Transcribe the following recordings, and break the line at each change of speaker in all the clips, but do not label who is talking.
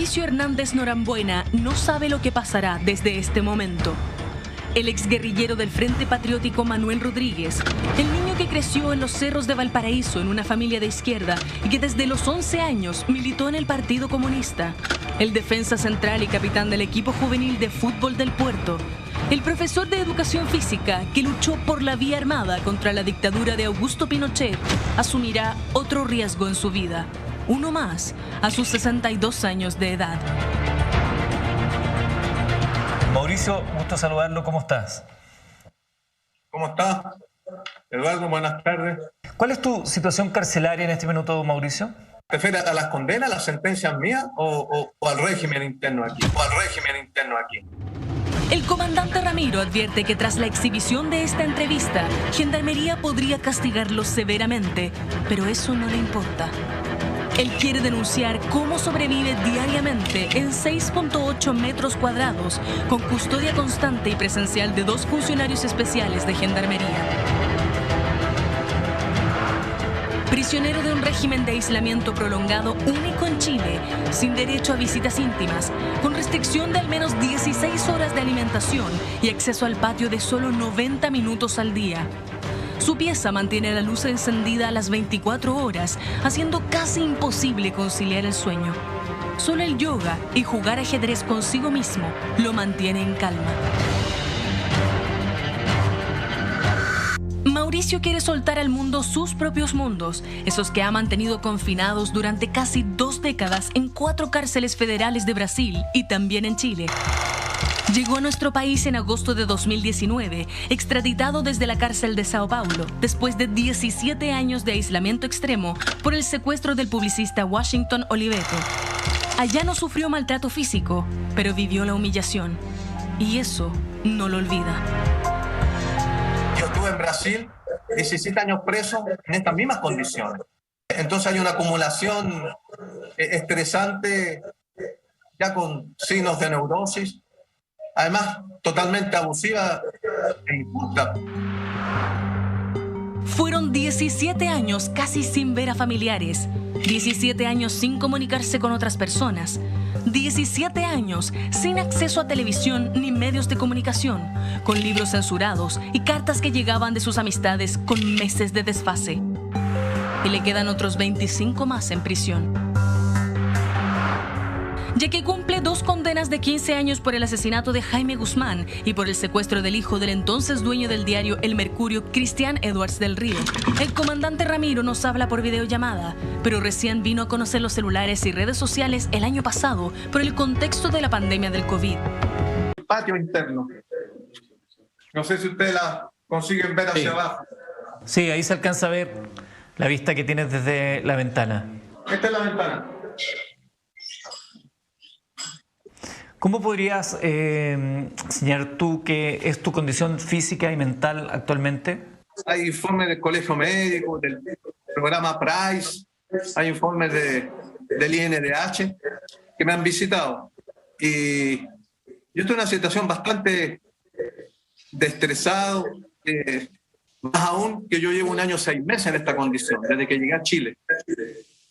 Mauricio Hernández Norambuena no sabe lo que pasará desde este momento. El exguerrillero del Frente Patriótico Manuel Rodríguez, el niño que creció en los cerros de Valparaíso en una familia de izquierda y que desde los 11 años militó en el Partido Comunista. El defensa central y capitán del equipo juvenil de fútbol del Puerto. El profesor de educación física que luchó por la vía armada contra la dictadura de Augusto Pinochet asumirá otro riesgo en su vida. Uno más a sus 62 años de edad.
Mauricio, gusto saludarlo. ¿Cómo estás?
¿Cómo estás, Eduardo? Buenas tardes.
¿Cuál es tu situación carcelaria en este minuto, Mauricio?
¿Te refieres a las condenas, a las sentencias mías o al régimen interno aquí?
El comandante Ramiro advierte que tras la exhibición de esta entrevista, Gendarmería podría castigarlo severamente, pero eso no le importa. Él quiere denunciar cómo sobrevive diariamente en 6.8 metros cuadrados con custodia constante y presencial de 2 funcionarios especiales de Gendarmería. Prisionero de un régimen de aislamiento prolongado único en Chile, sin derecho a visitas íntimas, con restricción de al menos 16 horas de alimentación y acceso al patio de solo 90 minutos al día. Su pieza mantiene la luz encendida a las 24 horas, haciendo casi imposible conciliar el sueño. Solo el yoga y jugar ajedrez consigo mismo lo mantiene en calma. Mauricio quiere soltar al mundo sus propios mundos, esos que ha mantenido confinados durante casi 2 décadas en 4 cárceles federales de Brasil y también en Chile. Llegó a nuestro país en agosto de 2019, extraditado desde la cárcel de Sao Paulo, después de 17 años de aislamiento extremo por el secuestro del publicista Washington Oliveto. Allá no sufrió maltrato físico, pero vivió la humillación. Y eso no lo olvida.
Yo estuve en Brasil 17 años preso en estas mismas condiciones. Entonces hay una acumulación estresante, ya con signos de neurosis. Además, totalmente abusiva e injusta.
Fueron 17 años casi sin ver a familiares, 17 años sin comunicarse con otras personas, 17 años sin acceso a televisión ni medios de comunicación, con libros censurados y cartas que llegaban de sus amistades con meses de desfase. Y le quedan otros 25 más en prisión. Ya que cumple 2 condenas de 15 años por el asesinato de Jaime Guzmán y por el secuestro del hijo del entonces dueño del diario El Mercurio, Cristian Edwards del Río. El comandante Ramiro nos habla por videollamada, pero recién vino a conocer los celulares y redes sociales el año pasado por el contexto de la pandemia del COVID.
El patio interno. No sé si ustedes la consiguen ver hacia abajo.
Sí, ahí se alcanza a ver la vista que tienes desde la ventana.
Esta es la ventana.
¿Cómo podrías señalar tú qué es tu condición física y mental actualmente?
Hay informes del Colegio Médico, del programa PRICE, hay informes del INDH que me han visitado. Y yo estoy en una situación bastante de estresado, más aún que yo llevo 1 año 6 meses en esta condición, desde que llegué a Chile.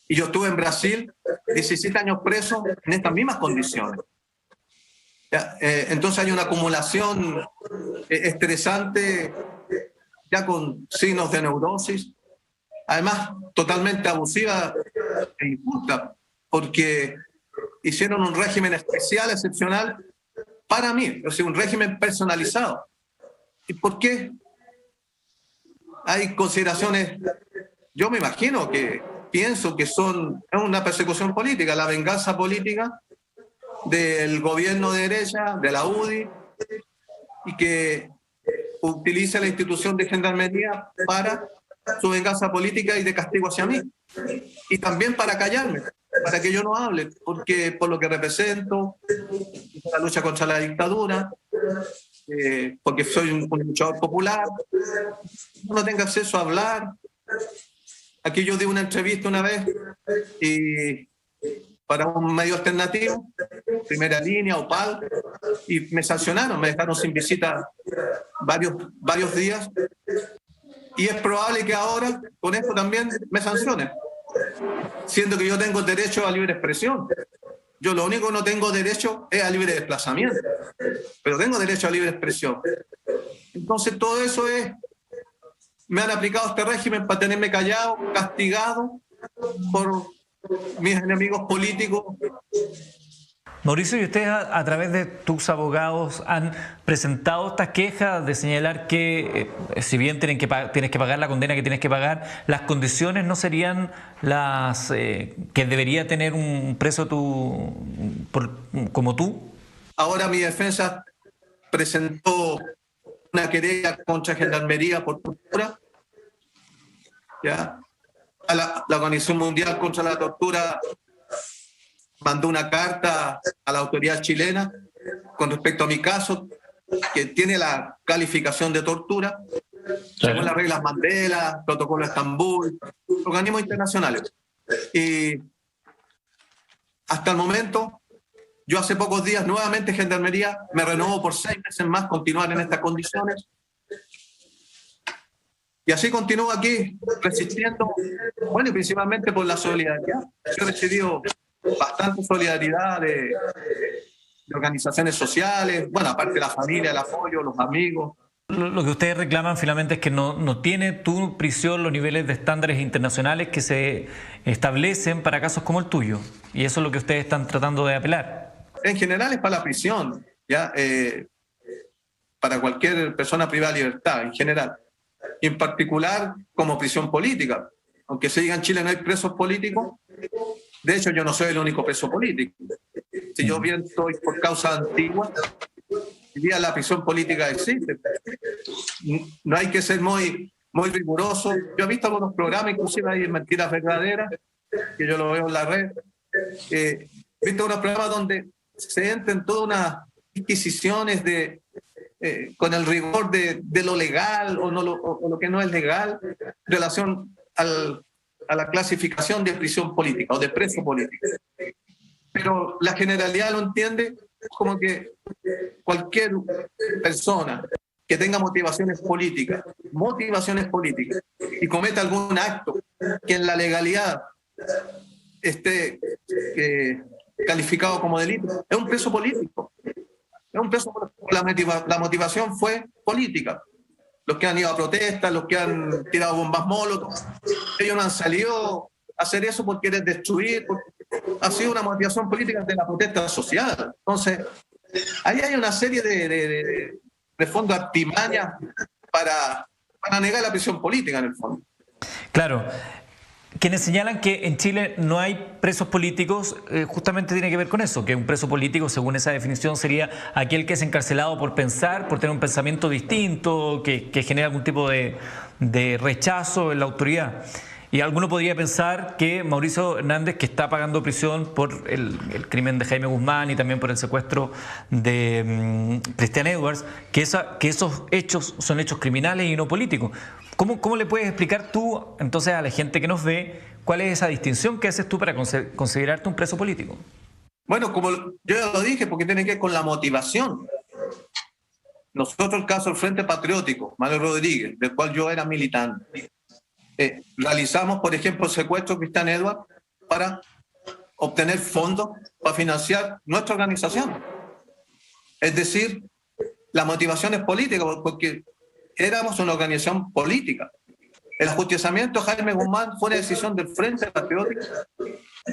Y yo estuve en Brasil 17 años preso en estas mismas condiciones. Entonces hay una acumulación estresante, ya con signos de neurosis, además totalmente abusiva e injusta, porque hicieron un régimen especial, excepcional, para mí, o sea, un régimen personalizado. ¿Y por qué? Hay consideraciones, yo me imagino que pienso que es una persecución política, la venganza política del gobierno de derecha, de la UDI, y que utiliza la institución de Gendarmería para su venganza política y de castigo hacia mí. Y también para callarme, para que yo no hable, porque por lo que represento, la lucha contra la dictadura, porque soy un luchador popular, no tengo acceso a hablar. Aquí yo di una entrevista una vez y para un medio alternativo, Primera Línea, OPAL, y me sancionaron, me dejaron sin visita varios días, y es probable que ahora con esto también me sancionen, siendo que yo tengo derecho a libre expresión. Yo lo único que no tengo derecho es a libre desplazamiento, pero tengo derecho a libre expresión. Entonces todo eso me han aplicado este régimen para tenerme callado, castigado por mis enemigos políticos.
Mauricio, ¿y ustedes a través de tus abogados han presentado estas quejas de señalar que si bien tienes que pagar la condena que tienes que pagar, las condiciones no serían las que debería tener un preso como tú? Ahora mi defensa presentó una querella contra Gendarmería por tortura. ¿Ya? La Organización Mundial contra la Tortura mandó una carta a la autoridad chilena con respecto a mi caso, que tiene la calificación de tortura, según las reglas Mandela, protocolo de Estambul, organismos internacionales. Y hasta el momento, yo hace pocos días nuevamente Gendarmería me renovó por 6 meses más continuar en estas condiciones. Y así continúo aquí resistiendo, bueno, y principalmente por la solidaridad. Yo he recibido bastante solidaridad de organizaciones sociales, bueno, aparte de la familia, el apoyo, los amigos. Lo que ustedes reclaman finalmente es que no tiene tu prisión los niveles de estándares internacionales que se establecen para casos como el tuyo. Y eso es lo que ustedes están tratando de apelar. En general es para la prisión, ¿ya? Para cualquier persona privada de libertad, en general. Y en particular como prisión política. Aunque se diga en Chile no hay presos políticos, de hecho yo no soy el único preso político. Si yo bien estoy por causa antigua, hoy día la prisión política existe. No hay que ser muy riguroso. Yo he visto algunos programas, inclusive hay Mentiras Verdaderas, que yo lo veo en la red. He visto unos programas donde se entran todas unas inquisiciones con el rigor de lo legal o lo que no es legal en relación a la clasificación de prisión política o de preso político. Pero la generalidad lo entiende como que cualquier persona que tenga motivaciones políticas y cometa algún acto que en la legalidad esté calificado como delito, es un preso político. Es un preso porque la motivación fue política. Los que han ido a protestas, los que han tirado bombas molotov, ellos no han salido a hacer eso por querer destruir, ha sido una motivación política de la protesta social. Entonces, ahí hay una serie de fondo artimañas para negar la prisión política en el fondo. Claro. Quienes señalan que en Chile no hay presos políticos, justamente tiene que ver con eso, que un preso político, según esa definición, sería aquel que es encarcelado por pensar, por tener un pensamiento distinto, que genera algún tipo de rechazo en la autoridad. Y alguno podría pensar que Mauricio Hernández, que está pagando prisión por el crimen de Jaime Guzmán y también por el secuestro de Cristian Edwards, que esos hechos son hechos criminales y no políticos. ¿Cómo le puedes explicar tú, entonces, a la gente que nos ve, cuál es esa distinción que haces tú para considerarte un preso político? Bueno, como yo ya lo dije, porque tiene que ver con la motivación. Nosotros, el caso del Frente Patriótico, Manuel Rodríguez, del cual yo era militante, realizamos, por ejemplo, el secuestro de Cristian Edwards para obtener fondos para financiar nuestra organización. Es decir, la motivación es política, porque éramos una organización política. El ajusticiamiento de Jaime Guzmán fue una decisión del Frente Patriótico.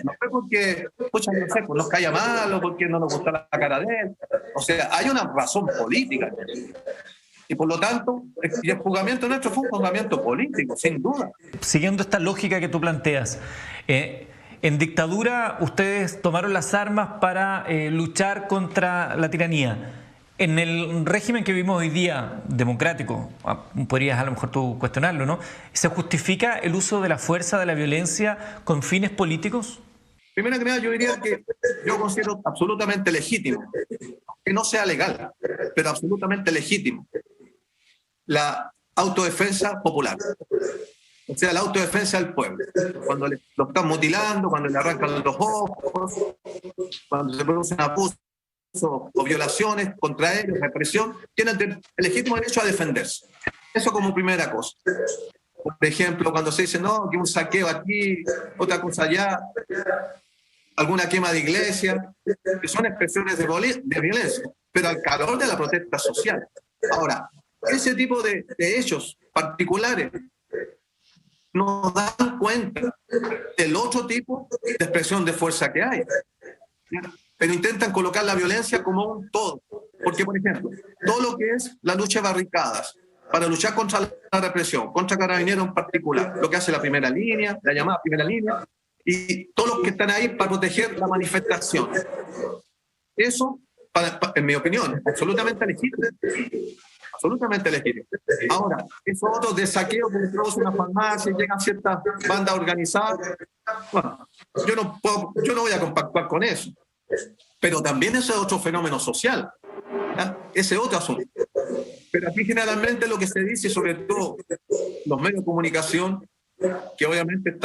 No fue porque, pucha, no sé, pues nos caía mal o porque no nos gusta la cara de él. O sea, hay una razón política. Y por lo tanto, el juzgamiento nuestro fue un juzgamiento político, sin duda. Siguiendo esta lógica que tú planteas, en dictadura ustedes tomaron las armas para luchar contra la tiranía. En el régimen que vivimos hoy día, democrático, podrías a lo mejor tú cuestionarlo, ¿no? ¿Se justifica el uso de la fuerza, de la violencia con fines políticos? Primero que nada, yo diría que yo considero absolutamente legítimo, que no sea legal, pero absolutamente legítimo, la autodefensa popular. O sea, la autodefensa del pueblo. Cuando lo están mutilando, cuando le arrancan los ojos, cuando se producen abusos o violaciones contra ellos, represión, tienen el legítimo derecho a defenderse. Eso como primera cosa. Por ejemplo, cuando se dice, no, que un saqueo aquí, otra cosa allá.
alguna quema de iglesia, que son expresiones de violencia, pero al calor de la protesta social. Ahora, ese tipo de hechos particulares nos dan cuenta del otro tipo de expresión de fuerza que hay. Pero intentan colocar la violencia como un todo. Porque, por ejemplo, todo lo que es la lucha de barricadas, para luchar contra la represión, contra Carabineros en particular, lo que hace la primera línea, la llamada primera línea, y todos los que están ahí para proteger la manifestación. Eso, en mi opinión, es absolutamente legítimo. Absolutamente legítimo. Ahora, esos otros de saqueo que introducen una farmacia y llegan ciertas bandas organizadas, bueno, yo no voy a compactuar con eso. Pero también ese es otro fenómeno social. ¿Ya? Ese otro asunto. Pero aquí generalmente lo que se dice, sobre todo los medios de comunicación, que obviamente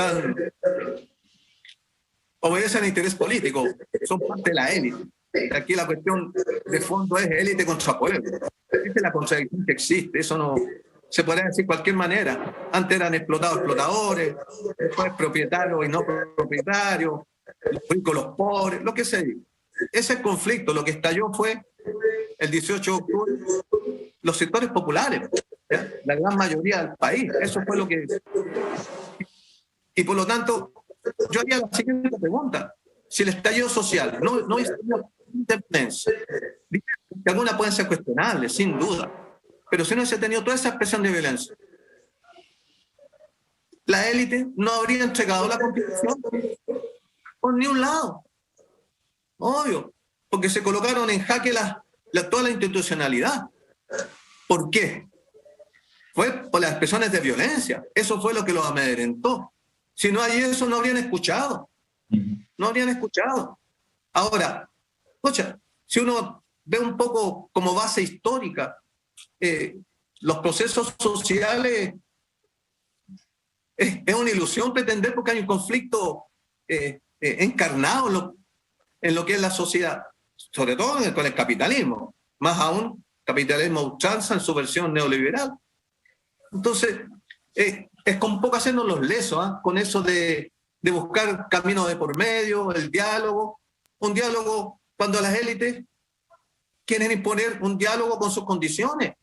obedecen a interés político, son parte de la élite. Aquí la cuestión de fondo es élite contra pueblo. Esa es la contradicción que existe. Eso no se podría decir de cualquier manera. Antes eran explotadores, después propietarios y no propietarios, los ricos, los pobres, lo que se dice. Ese conflicto, lo que estalló fue el 18 de octubre, los sectores populares, ¿ya? La gran mayoría del país. Eso fue lo que... Y por lo tanto, yo haría la siguiente pregunta. Si el estallido social no es independencia, que algunas pueden ser cuestionables, sin duda, pero si no hubiese tenido toda esa expresión de violencia, la élite no habría entregado la Constitución por ni un lado. Obvio, porque se colocaron en jaque toda la institucionalidad. ¿Por qué? Fue por las expresiones de violencia. Eso fue lo que los amedrentó. Si no hay eso, no habrían escuchado. No habrían escuchado. Ahora, escucha, si uno ve un poco como base histórica, los procesos sociales, es una ilusión pretender porque hay un conflicto encarnado en lo que es la sociedad, sobre todo con el capitalismo, más aún capitalismo ultranza en su versión neoliberal. Entonces, es con poco hacernos los lesos, ¿eh? Con eso de buscar caminos de por medio, el diálogo, un diálogo cuando las élites quieren imponer un diálogo con sus condiciones.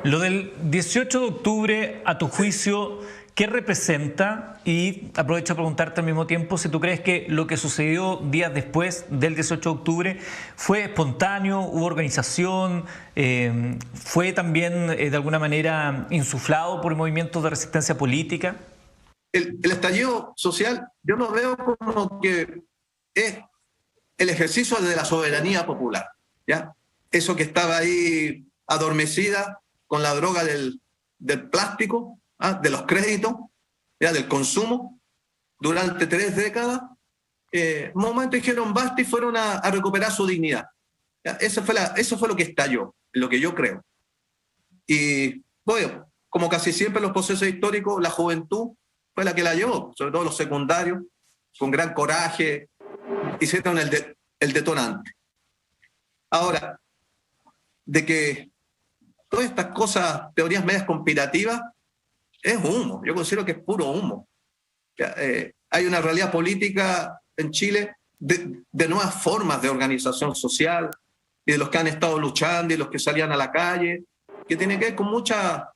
Lo del 18 de octubre, a tu juicio, ¿qué representa? Y aprovecho a preguntarte al mismo tiempo si tú crees que lo que sucedió días después del 18 de octubre fue espontáneo, hubo organización, fue también de alguna manera insuflado por movimientos de resistencia política.
El estallido social yo lo veo como que es el ejercicio de la soberanía popular, ¿ya? Eso que estaba ahí adormecida con la droga del plástico, de los créditos, ¿ya? Del consumo, durante 3 décadas, un momento dijeron basta y fueron a recuperar su dignidad. ¿Ya? Eso fue lo que estalló, lo que yo creo. Y bueno, como casi siempre en los procesos históricos, la juventud fue la que la llevó, sobre todo los secundarios, con gran coraje, hicieron el detonante. Ahora, de que todas estas cosas, teorías medias conspirativas, es humo. Yo considero que es puro humo. Hay una realidad política en Chile de nuevas formas de organización social y de los que han estado luchando y los que salían a la calle, que tienen que ver con mucha,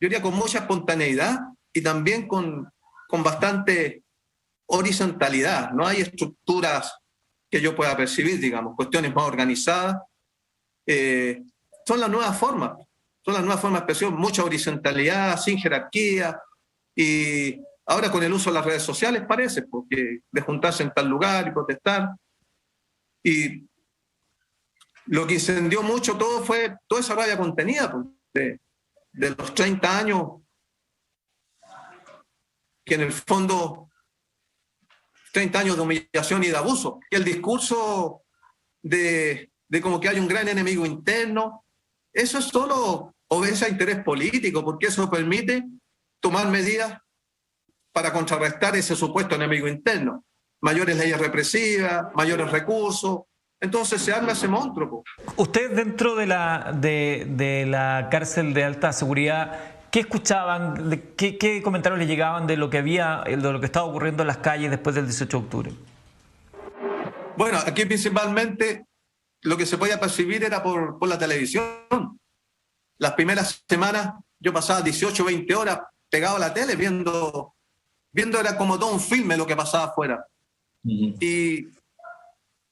yo diría, con mucha espontaneidad y también con bastante horizontalidad. No hay estructuras que yo pueda percibir, digamos, cuestiones más organizadas. Son las nuevas formas de expresión, mucha horizontalidad, sin jerarquía, y ahora con el uso de las redes sociales parece, porque de juntarse en tal lugar y protestar. Y lo que incendió mucho todo fue toda esa rabia contenida de los 30 años, que en el fondo 30 años de humillación y de abuso, y el discurso de como que hay un gran enemigo interno, eso solo obedece a interés político, porque eso permite tomar medidas para contrarrestar ese supuesto enemigo interno. Mayores leyes represivas, mayores recursos, entonces se arma ese monstruo.
Ustedes dentro de la cárcel de alta seguridad, ¿qué escuchaban? ¿Qué comentarios les llegaban de lo que estaba ocurriendo en las calles después del 18 de octubre?
Bueno, aquí principalmente lo que se podía percibir era por la televisión. Las primeras semanas yo pasaba 18, 20 horas pegado a la tele viendo era como todo un filme lo que pasaba afuera. Y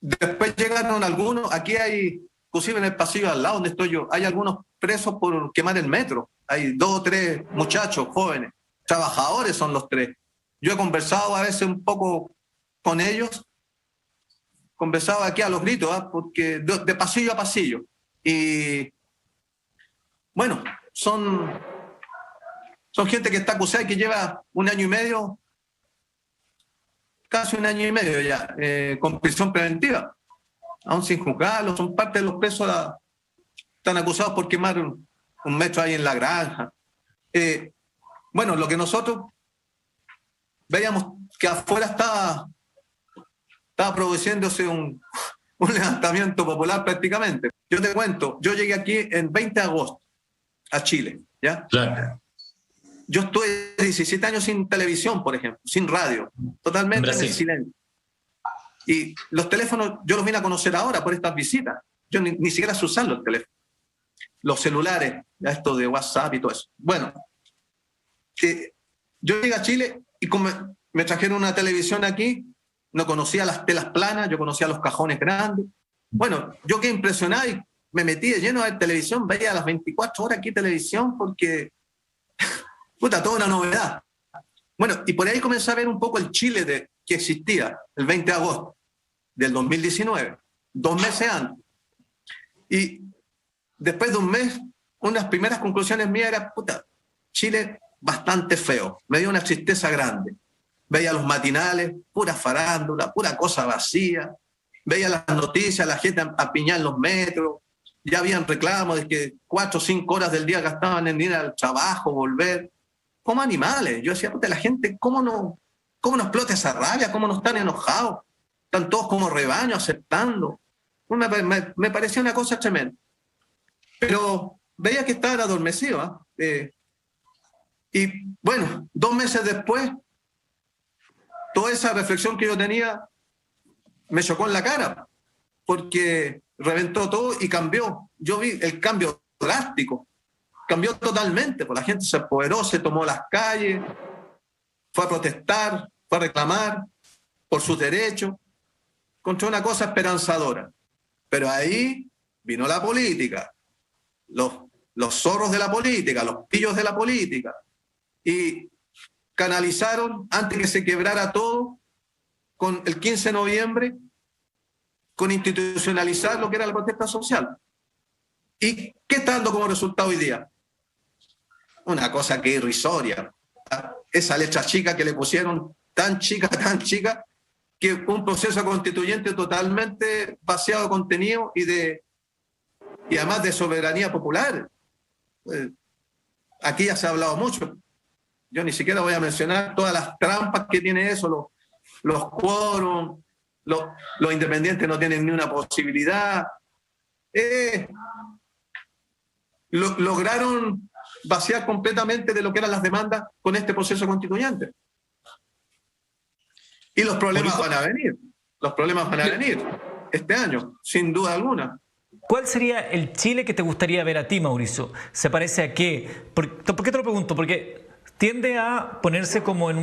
después llegaron algunos, aquí hay, inclusive en el pasillo al lado donde estoy yo, hay algunos presos por quemar el metro. Hay 2 o 3 muchachos jóvenes, trabajadores son los 3. Yo he conversado a veces un poco con ellos, conversaba aquí a los gritos, porque de pasillo a pasillo. Y bueno, son gente que está acusada y que lleva 1 año y medio, casi 1 año y medio ya, con prisión preventiva, aún sin juzgarlos. Son parte de los presos, están acusados por quemar un metro ahí en la granja. Bueno, lo que nosotros veíamos que afuera estaba produciéndose un levantamiento popular prácticamente. Yo te cuento, yo llegué aquí el 20 de agosto a Chile, ¿ya?
Claro.
Yo estuve 17 años sin televisión, por ejemplo, sin radio, totalmente en el silencio. Y los teléfonos, yo los vine a conocer ahora por estas visitas. Yo ni siquiera sé usar los teléfonos. Los celulares, ya esto de WhatsApp y todo eso. Bueno, yo llegué a Chile y como me trajeron una televisión aquí, no conocía las telas planas, yo conocía los cajones grandes. Bueno, yo quedé impresionado y me metí de lleno a ver televisión, veía a las 24 horas aquí televisión porque, puta, toda una novedad. Bueno, y por ahí comencé a ver un poco el Chile que existía el 20 de agosto del 2019, 2 meses antes. Y después de un mes, unas primeras conclusiones mías eran, puta, Chile bastante feo, me dio una tristeza grande. Veía los matinales, pura farándula, pura cosa vacía. Veía las noticias, la gente apiñada en los metros. Ya habían reclamos de que 4 o 5 horas del día gastaban en ir al trabajo, volver. Como animales. Yo decía, puta, la gente, ¿cómo no explota esa rabia? ¿Cómo no están enojados? Están todos como rebaño aceptando. Me parecía una cosa tremenda. Pero veía que estaban adormecidos. Y bueno, 2 meses después, toda esa reflexión que yo tenía me chocó en la cara, porque reventó todo y cambió. Yo vi el cambio drástico, cambió totalmente, pues la gente se apoderó, se tomó las calles, fue a protestar, fue a reclamar por sus derechos, contra una cosa esperanzadora. Pero ahí vino la política, los zorros de la política, los pillos de la política, y canalizaron, antes que se quebrara todo, con el 15 de noviembre, con institucionalizar lo que era la protesta social. ¿Y qué está dando como resultado hoy día? Una cosa que es irrisoria. Esa letra chica que le pusieron, tan chica, que un proceso constituyente totalmente vaciado de contenido y además de soberanía popular. Aquí ya se ha hablado mucho. Yo ni siquiera voy a mencionar todas las trampas que tiene eso, los quórum, los independientes no tienen ni una posibilidad. Lograron vaciar completamente de lo que eran las demandas con este proceso constituyente. Y los problemas van a venir. Los problemas van a venir este año, sin duda alguna.
¿Cuál sería el Chile que te gustaría ver a ti, Mauricio? ¿Se parece a qué? ¿Por qué te lo pregunto? Porque tiende a ponerse como en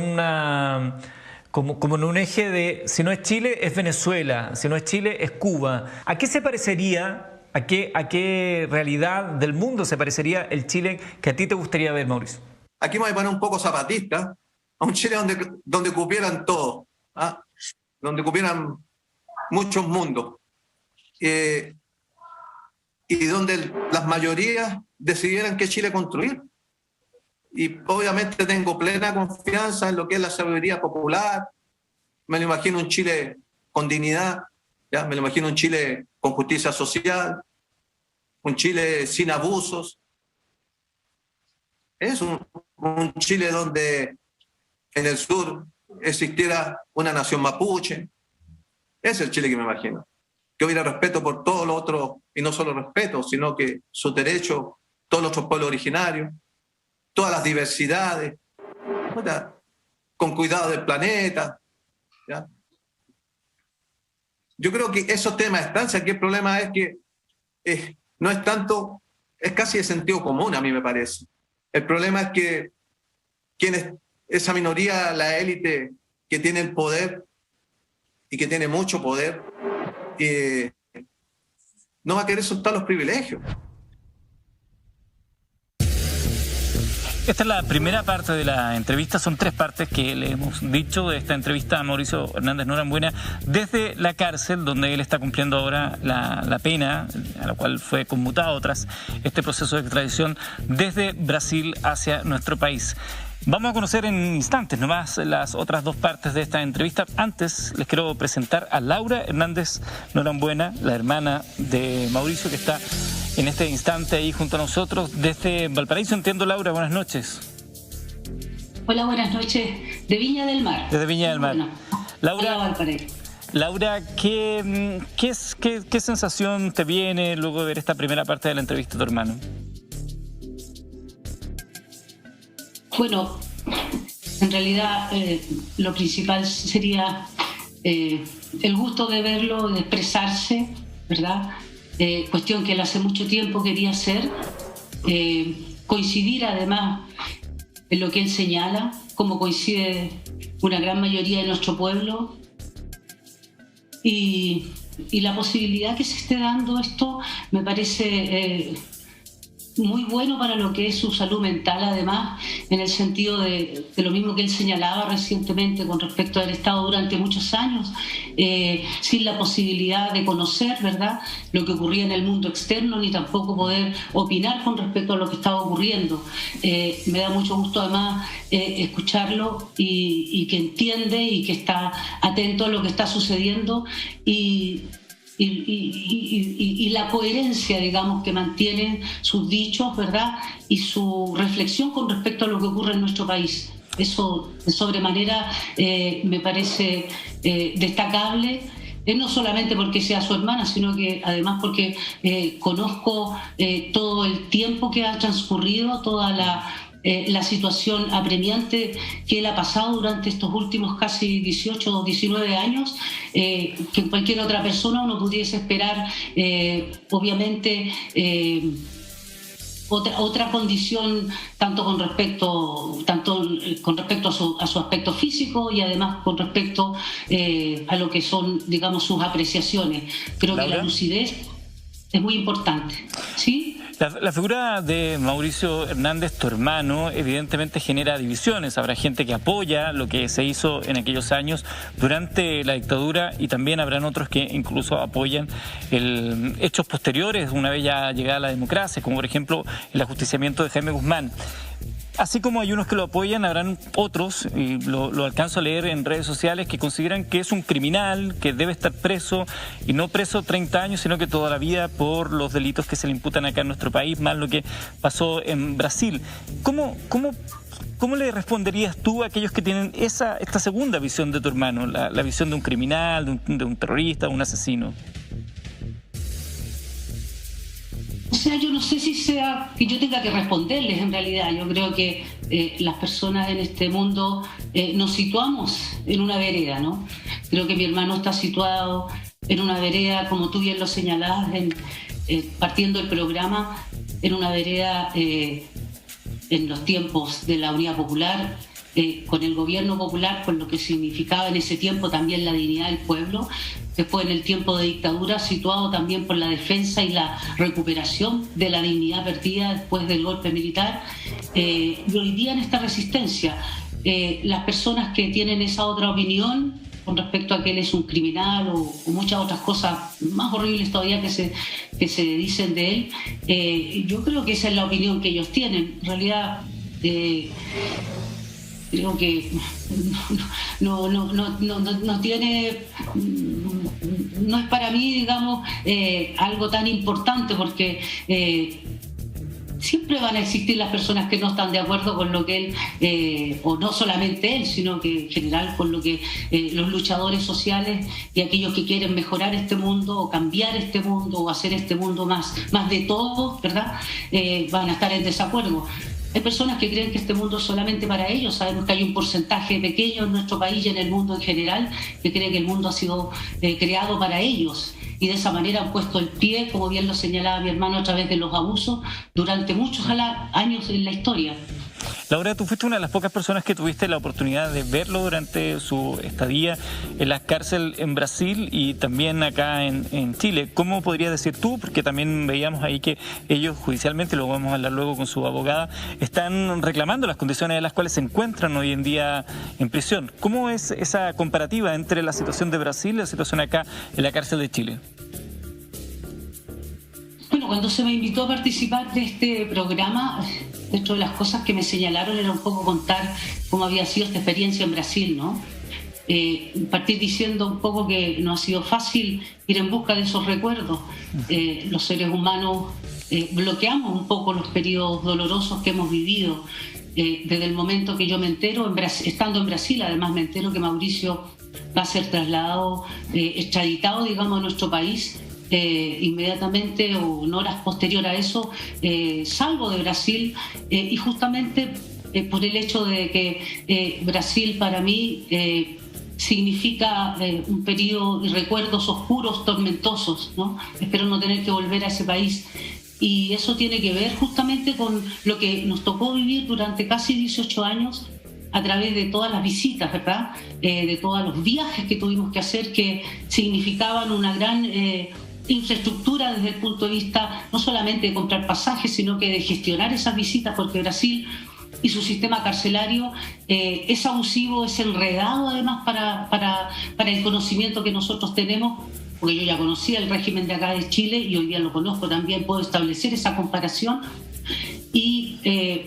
como en un eje de si no es Chile es Venezuela, si no es Chile es Cuba. ¿A qué se parecería, a qué realidad del mundo se parecería el Chile que a ti te gustaría ver, Mauricio?
Aquí me voy a poner un poco zapatista, a un Chile donde cupieran todo, donde cupieran muchos mundos, y donde las mayorías decidieran qué Chile construir. Y obviamente tengo plena confianza en lo que es la sabiduría popular. Me lo imagino un Chile con dignidad, ¿ya? Me lo imagino un Chile con justicia social, un Chile sin abusos. Es un Chile donde en el sur existiera una nación mapuche. Ese es el Chile que me imagino. Que hubiera respeto por todos los otros, y no solo respeto, sino que sus derechos, todos los otros pueblos originarios, todas las diversidades, ¿verdad? Con cuidado del planeta, ¿ya? yo creo que esos temas están, si aquí el problema es que no es tanto, es casi de sentido común, a mí me parece. El problema es que esa minoría, la élite que tiene el poder y que tiene mucho poder, no va a querer soltar los privilegios.
Esta es la primera parte de la entrevista, son 3 partes que le hemos dicho de esta entrevista a Mauricio Hernández Norambuena desde la cárcel, donde él está cumpliendo ahora la pena, a la cual fue conmutado tras este proceso de extradición desde Brasil hacia nuestro país. Vamos a conocer en instantes nomás las otras 2 partes de esta entrevista. Antes les quiero presentar a Laura Hernández Norambuena, la hermana de Mauricio, que está en este instante ahí junto a nosotros desde Valparaíso. Entiendo, Laura, buenas noches.
Hola, buenas noches. De Viña del Mar.
Desde Viña del Mar.
Bueno,
Laura,
Valparaíso.
Laura, ¿qué sensación te viene luego de ver esta primera parte de la entrevista a tu hermano?
Bueno, en realidad lo principal sería el gusto de verlo, de expresarse, ¿verdad? Cuestión que él hace mucho tiempo quería hacer, coincidir además en lo que él señala, como coincide una gran mayoría de nuestro pueblo, y la posibilidad que se esté dando esto me parece muy bueno para lo que es su salud mental, además, en el sentido de lo mismo que él señalaba recientemente con respecto a haber estado durante muchos años sin la posibilidad de conocer, ¿verdad?, lo que ocurría en el mundo externo, ni tampoco poder opinar con respecto a lo que estaba ocurriendo. Me da mucho gusto además escucharlo y que entiende y que está atento a lo que está sucediendo y la coherencia, digamos, que mantienen sus dichos, ¿verdad?, y su reflexión con respecto a lo que ocurre en nuestro país. Eso, de sobremanera, me parece destacable, no solamente porque sea su hermana, sino que además porque conozco todo el tiempo que ha transcurrido, toda la situación apremiante que él ha pasado durante estos últimos casi 18 o 19 años, que en cualquier otra persona uno pudiese esperar, obviamente, otra condición, tanto con respecto a su aspecto físico y además con respecto a lo que son, digamos, sus apreciaciones. Creo que la lucidez es muy importante, ¿sí?
La figura de Mauricio Hernández, tu hermano, evidentemente genera divisiones. Habrá gente que apoya lo que se hizo en aquellos años durante la dictadura y también habrán otros que incluso apoyan hechos posteriores una vez ya llegada la democracia, como por ejemplo el ajusticiamiento de Jaime Guzmán. Así como hay unos que lo apoyan, habrán otros, y lo alcanzo a leer en redes sociales, que consideran que es un criminal, que debe estar preso, y no preso 30 años, sino que toda la vida por los delitos que se le imputan acá en nuestro país, más lo que pasó en Brasil. ¿Cómo le responderías tú a aquellos que tienen esta segunda visión de tu hermano, la visión de un criminal, de un terrorista, de un asesino?
O sea, yo no sé si sea que yo tenga que responderles en realidad. Yo creo que las personas en este mundo nos situamos en una vereda, ¿no? Creo que mi hermano está situado en una vereda, como tú bien lo señalabas, partiendo del programa, en una vereda en los tiempos de la Unidad Popular, con el gobierno popular, con lo que significaba en ese tiempo también la dignidad del pueblo. Después, en el tiempo de dictadura, situado también por la defensa y la recuperación de la dignidad perdida después del golpe militar. Y hoy día en esta resistencia, las personas que tienen esa otra opinión con respecto a que él es un criminal o muchas otras cosas más horribles todavía que se dicen de él, yo creo que esa es la opinión que ellos tienen. En realidad, creo que no tiene, no es para mí, digamos, algo tan importante, porque siempre van a existir las personas que no están de acuerdo con lo que él, o no solamente él, sino que en general con lo que los luchadores sociales y aquellos que quieren mejorar este mundo o cambiar este mundo o hacer este mundo más de todos, ¿verdad?, van a estar en desacuerdo. Hay personas que creen que este mundo es solamente para ellos. Sabemos que hay un porcentaje pequeño en nuestro país y en el mundo en general que cree que el mundo ha sido creado para ellos. Y de esa manera han puesto el pie, como bien lo señalaba mi hermano, a través de los abusos durante muchos años en la historia.
Laura, tú fuiste una de las pocas personas que tuviste la oportunidad de verlo durante su estadía en la cárcel en Brasil y también acá en Chile. ¿Cómo podrías decir tú? Porque también veíamos ahí que ellos judicialmente, lo vamos a hablar luego con su abogada, están reclamando las condiciones en las cuales se encuentran hoy en día en prisión. ¿Cómo es esa comparativa entre la situación de Brasil y la situación acá en la cárcel de Chile?
Bueno, cuando se me invitó a participar de este programa, dentro de las cosas que me señalaron era un poco contar cómo había sido esta experiencia en Brasil, ¿no? Partir diciendo un poco que no ha sido fácil ir en busca de esos recuerdos. Los seres humanos bloqueamos un poco los periodos dolorosos que hemos vivido. Desde el momento que yo me entero, estando en Brasil, además me entero que Mauricio va a ser trasladado, extraditado, digamos, a nuestro país. Inmediatamente o en horas posterior a eso salgo de Brasil y justamente por el hecho de que Brasil para mí significa un periodo y recuerdos oscuros, tormentosos, ¿no? Espero no tener que volver a ese país. Y eso tiene que ver justamente con lo que nos tocó vivir durante casi 18 años a través de todas las visitas, ¿verdad? De todos los viajes que tuvimos que hacer que significaban una gran infraestructura desde el punto de vista no solamente de comprar pasajes, sino que de gestionar esas visitas, porque Brasil y su sistema carcelario es abusivo, es enredado además para el conocimiento que nosotros tenemos, porque yo ya conocía el régimen de acá de Chile y hoy día lo conozco también, puedo establecer esa comparación. Y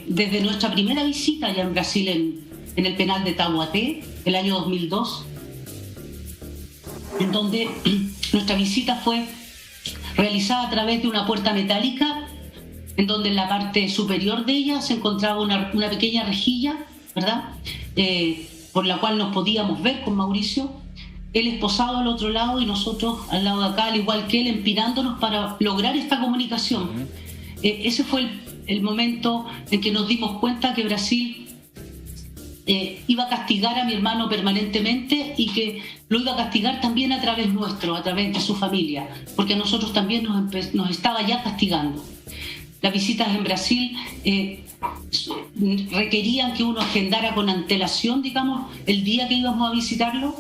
desde nuestra primera visita ya en Brasil en el penal de Taubaté, el año 2002, en donde nuestra visita fue realizada a través de una puerta metálica, en donde en la parte superior de ella se encontraba una pequeña rejilla, ¿verdad? Por la cual nos podíamos ver con Mauricio, él esposado al otro lado y nosotros al lado de acá, al igual que él, empinándonos para lograr esta comunicación. Ese fue el momento en que nos dimos cuenta que Brasil iba a castigar a mi hermano permanentemente y que lo iba a castigar también a través nuestro, a través de su familia, porque a nosotros también nos estaba ya castigando. Las visitas en Brasil requerían que uno agendara con antelación, digamos, el día que íbamos a visitarlo.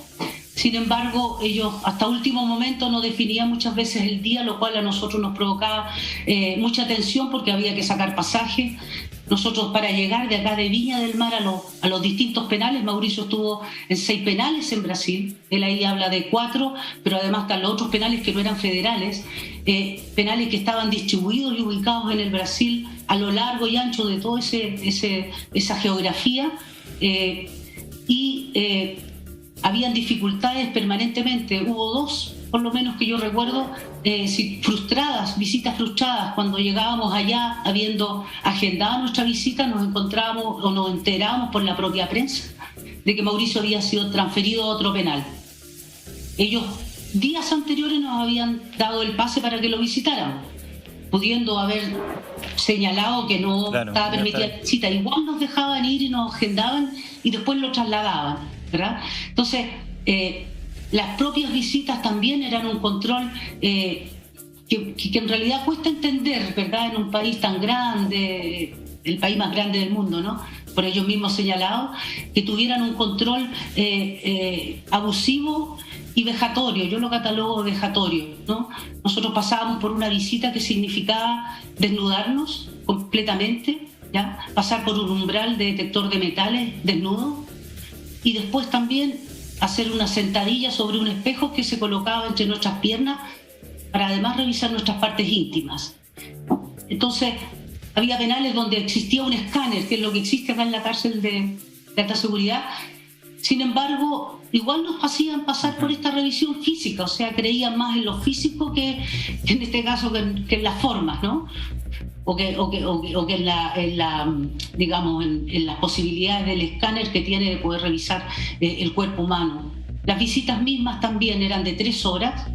Sin embargo, ellos hasta último momento no definían muchas veces el día, lo cual a nosotros nos provocaba mucha tensión porque había que sacar pasajes. Nosotros, para llegar de acá de Viña del Mar a los distintos penales, Mauricio estuvo en 6 penales en Brasil. Él ahí habla de 4, pero además están los otros penales que no eran federales, penales que estaban distribuidos y ubicados en el Brasil a lo largo y ancho de toda esa geografía. Habían dificultades permanentemente. Hubo 2, por lo menos que yo recuerdo, visitas frustradas. Cuando llegábamos allá, habiendo agendado nuestra visita, nos encontrábamos o nos enterábamos por la propia prensa de que Mauricio había sido transferido a otro penal. Ellos días anteriores nos habían dado el pase para que lo visitáramos, pudiendo haber señalado que no estaba permitida la visita. Igual nos dejaban ir y nos agendaban y después lo trasladaban, ¿verdad? Entonces, las propias visitas también eran un control que en realidad cuesta entender, ¿verdad? En un país tan grande, el país más grande del mundo, ¿no? Por ellos mismos señalados, que tuvieran un control abusivo y vejatorio. Yo lo catalogo vejatorio, ¿no? Nosotros pasábamos por una visita que significaba desnudarnos completamente, ¿ya? Pasar por un umbral de detector de metales desnudo y después también hacer una sentadilla sobre un espejo que se colocaba entre nuestras piernas para además revisar nuestras partes íntimas. Entonces, había penales donde existía un escáner, que es lo que existe acá en la cárcel de alta seguridad. Sin embargo, igual nos hacían pasar por esta revisión física, o sea, creían más en lo físico que en este caso que en las formas, ¿no? O que en las posibilidades del escáner que tiene de poder revisar el cuerpo humano. Las visitas mismas también eran de 3 horas,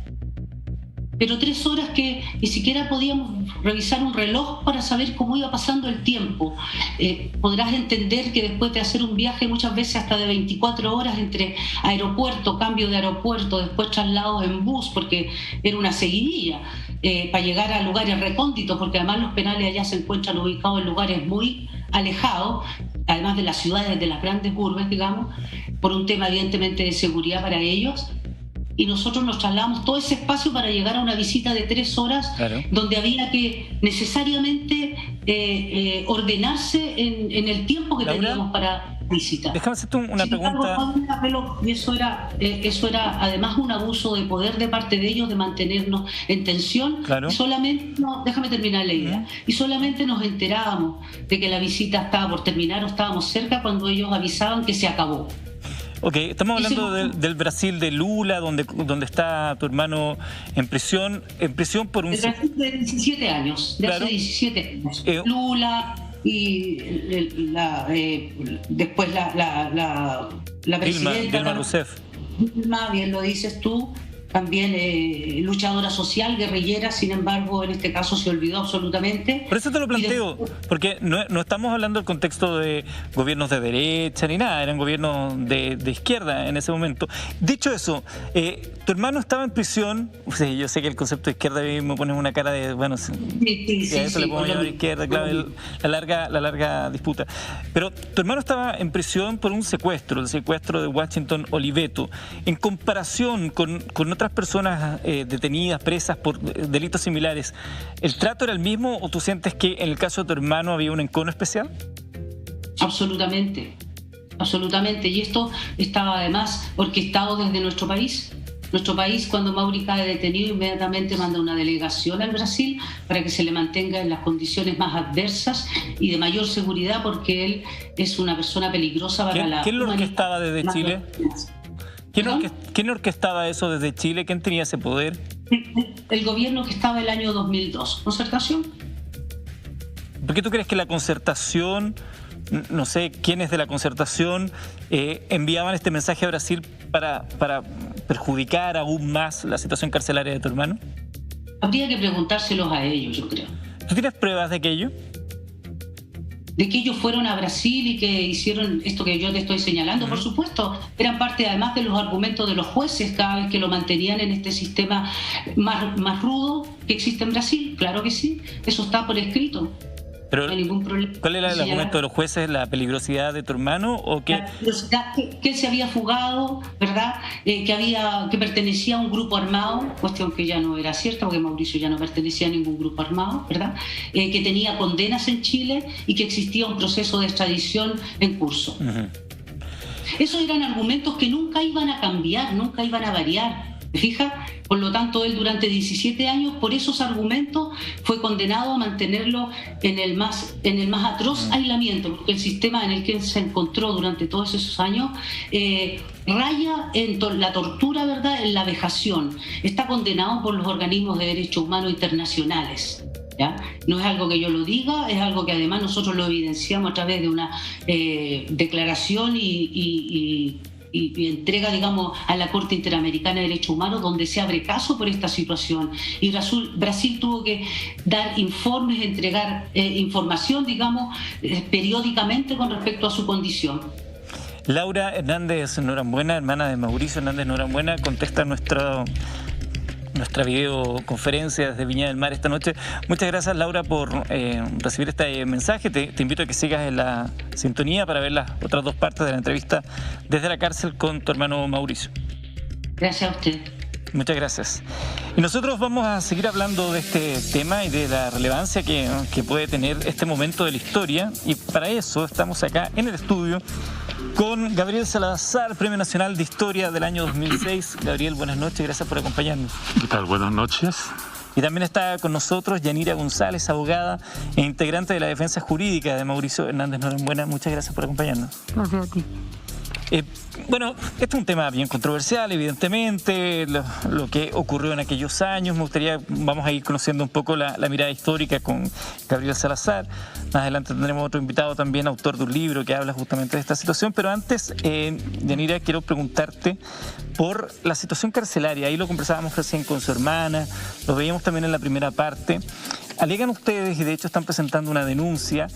pero 3 horas que ni siquiera podíamos revisar un reloj para saber cómo iba pasando el tiempo. Podrás entender que después de hacer un viaje muchas veces hasta de 24 horas entre aeropuerto, cambio de aeropuerto, después traslados en bus, porque era una seguidilla, para llegar a lugares recónditos, porque además los penales allá se encuentran ubicados en lugares muy alejados, además de las ciudades, de las grandes urbes, digamos, por un tema evidentemente de seguridad para ellos. Y nosotros nos trasladamos todo ese espacio para llegar a una visita de 3 horas, claro, donde había que necesariamente ordenarse en el tiempo que teníamos para visitar.
Déjame hacerte una pregunta.
Y eso era además un abuso de poder de parte de ellos, de mantenernos en tensión.
Claro.
Y solamente, déjame terminar la idea, y solamente nos enterábamos de que la visita estaba por terminar o estábamos cerca cuando ellos avisaban que se acabó.
Ok, estamos hablando del Brasil de Lula, donde está tu hermano en prisión por un...
El Brasil de 17 años,
claro,
hace 17 años. Lula y después la presidenta...
Dilma Rousseff.
Dilma, bien lo dices tú, también luchadora social, guerrillera, sin embargo, en este caso se olvidó absolutamente.
Por eso te lo planteo, porque no estamos hablando del contexto de gobiernos de derecha ni nada, eran gobiernos de izquierda en ese momento. Dicho eso, tu hermano estaba en prisión, sí, yo sé que el concepto de izquierda me pone una cara de, bueno, sí, a eso le podemos llamar izquierda, claro, la larga disputa. Pero tu hermano estaba en prisión por un secuestro, el secuestro de Washington Oliveto. En comparación con otras personas detenidas, presas por delitos similares, ¿el trato era el mismo o tú sientes que en el caso de tu hermano había un encono especial?
Absolutamente, absolutamente. Y esto estaba además orquestado desde nuestro país. Nuestro país, cuando Mauri cae detenido, inmediatamente manda una delegación al Brasil para que se le mantenga en las condiciones más adversas y de mayor seguridad, porque él es una persona peligrosa para la humanidad.
¿Quién lo orquestaba desde Chile? ¿Quién orquestaba eso desde Chile? ¿Quién tenía ese poder?
El gobierno que estaba el año 2002. ¿Concertación?
¿Por qué tú crees que la concertación, no sé quiénes de la concertación, enviaban este mensaje a Brasil para perjudicar aún más la situación carcelaria de tu hermano?
Habría que preguntárselos a ellos, yo creo.
¿Tú tienes pruebas de aquello?
De que ellos fueron a Brasil y que hicieron esto que yo te estoy señalando, por supuesto, eran parte además de los argumentos de los jueces cada vez que lo mantenían en este sistema más rudo que existe en Brasil. Claro que sí, eso está por escrito.
Pero,
no hay ningún problema.
¿cuál era el argumento de los jueces? ¿La peligrosidad de tu hermano o qué?
La peligrosidad, que él se había fugado, ¿verdad? Que pertenecía a un grupo armado, cuestión que ya no era cierta porque Mauricio ya no pertenecía a ningún grupo armado, ¿verdad? Que tenía condenas en Chile y que existía un proceso de extradición en curso. Esos eran argumentos que nunca iban a cambiar, nunca iban a variar. ¿Te fijas? Por lo tanto, él durante 17 años, por esos argumentos, fue condenado a mantenerlo en el más atroz aislamiento, porque el sistema en el que él se encontró durante todos esos años raya en la tortura, ¿verdad?, en la vejación. Está condenado por los organismos de derechos humanos internacionales. ¿Ya? No es algo que yo lo diga, es algo que además nosotros lo evidenciamos a través de una declaración y entrega, digamos, a la Corte Interamericana de Derechos Humanos, donde se abre caso por esta situación. Y Brasil tuvo que dar informes, entregar información, digamos, periódicamente con respecto a su condición.
Laura Hernández Norambuena, hermana de Mauricio Hernández Norambuena, contesta nuestra videoconferencia desde Viña del Mar esta noche. Muchas gracias, Laura, por recibir este mensaje. Te invito a que sigas en la sintonía para ver las otras 2 partes de la entrevista desde la cárcel con tu hermano Mauricio.
Gracias a usted.
Muchas gracias. Y nosotros vamos a seguir hablando de este tema y de la relevancia que puede tener este momento de la historia. Y para eso estamos acá en el estudio con Gabriel Salazar, Premio Nacional de Historia del año 2006. Gabriel, buenas noches, gracias por acompañarnos.
¿Qué tal? Buenas noches.
Y también está con nosotros Yanira González, abogada e integrante de la defensa jurídica de Mauricio Hernández Norambuena. Muchas gracias por acompañarnos.
Gracias a ti.
Bueno, este es un tema bien controversial, evidentemente, lo que ocurrió en aquellos años. Vamos a ir conociendo un poco la mirada histórica con Gabriel Salazar. Más adelante tendremos otro invitado también, autor de un libro que habla justamente de esta situación. Pero antes, Yanira, quiero preguntarte por la situación carcelaria. Ahí lo conversábamos recién con su hermana, lo veíamos también en la primera parte. Alegan ustedes, y de hecho están presentando una denuncia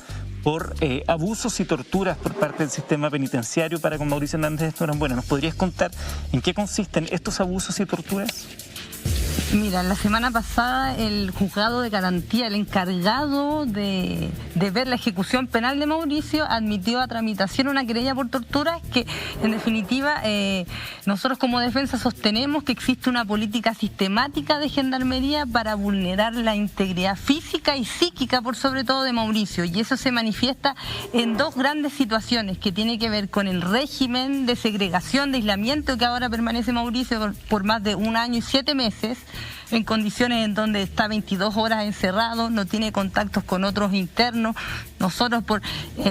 por abusos y torturas por parte del sistema penitenciario para con Mauricio Hernández Norambuena. ¿Nos podrías contar en qué consisten estos abusos y torturas?
Mira, la semana pasada el juzgado de garantía, el encargado de ver la ejecución penal de Mauricio, admitió a tramitación una querella por torturas que, en definitiva, nosotros como defensa sostenemos que existe una política sistemática de gendarmería para vulnerar la integridad física y psíquica, por sobre todo, de Mauricio. Y eso se manifiesta en dos grandes situaciones que tiene que ver con el régimen de segregación, de aislamiento que ahora permanece Mauricio por más de 1 año y 7 meses, en condiciones en donde está 22 horas encerrado, no tiene contactos con otros internos. Nosotros, por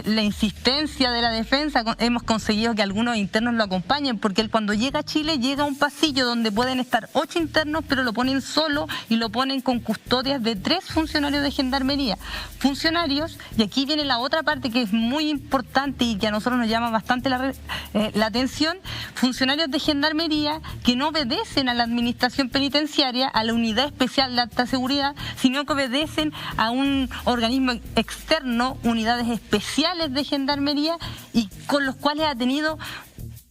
la insistencia de la defensa, hemos conseguido que algunos internos lo acompañen, porque él, cuando llega a Chile, llega a un pasillo donde pueden estar 8 internos, pero lo ponen solo y lo ponen con custodias de 3 funcionarios de gendarmería. Funcionarios, y aquí viene la otra parte que es muy importante y que a nosotros nos llama bastante la atención, funcionarios de gendarmería que no obedecen a la administración penitenciaria, a la unidad especial de alta seguridad, sino que obedecen a un organismo externo, unidades especiales de gendarmería, y con los cuales ha tenido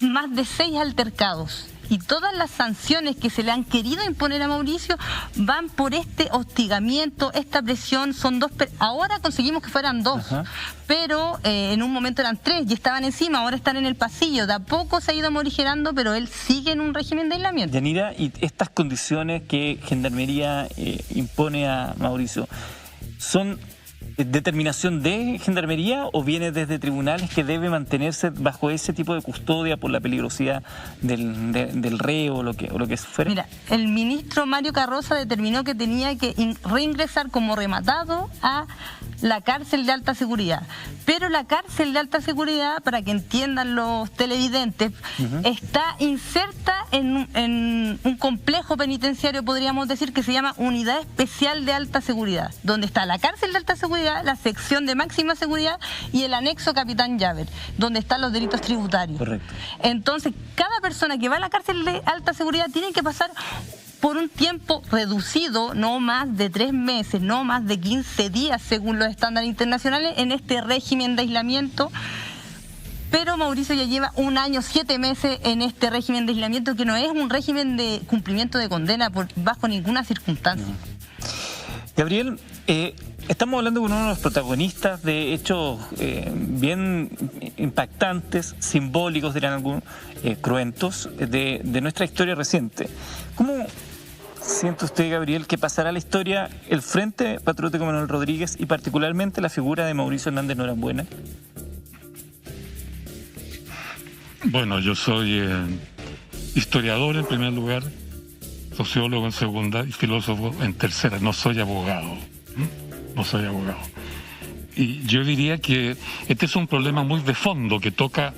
más de 6 altercados. Y todas las sanciones que se le han querido imponer a Mauricio van por este hostigamiento, esta presión. Son 2, ahora conseguimos que fueran 2, pero en un momento eran 3 y estaban encima, ahora están en el pasillo. De a poco se ha ido morigerando, pero él sigue en un régimen de aislamiento.
Yanira, y estas condiciones que Gendarmería impone a Mauricio, ¿son determinación de Gendarmería o viene desde tribunales que debe mantenerse bajo ese tipo de custodia por la peligrosidad del reo o lo que fuera?
Mira, el ministro Mario Carroza determinó que tenía que reingresar como rematado a la cárcel de alta seguridad. Pero la cárcel de alta seguridad, para que entiendan los televidentes, está inserta en un complejo penitenciario, podríamos decir, que se llama Unidad Especial de Alta Seguridad, donde está la cárcel de alta seguridad, la sección de máxima seguridad y el anexo Capitán Llaver, donde están los delitos tributarios.
Correcto.
Entonces, cada persona que va a la cárcel de alta seguridad tiene que pasar por un tiempo reducido, no más de 3 meses, no más de 15 días, según los estándares internacionales, en este régimen de aislamiento. Pero Mauricio ya lleva 1 año, 7 meses en este régimen de aislamiento, que no es un régimen de cumplimiento de condena bajo ninguna circunstancia.
Gabriel, estamos hablando con uno de los protagonistas de hechos bien impactantes, simbólicos, dirán algunos, cruentos, de nuestra historia reciente. ¿Cómo siente usted, Gabriel, que pasará a la historia el Frente Patriótico Manuel Rodríguez y particularmente la figura de Mauricio Hernández Norambuena?
Bueno, yo soy historiador en primer lugar, sociólogo en segunda y filósofo en tercera. No soy abogado. No soy abogado. Y yo diría que este es un problema muy de fondo que toca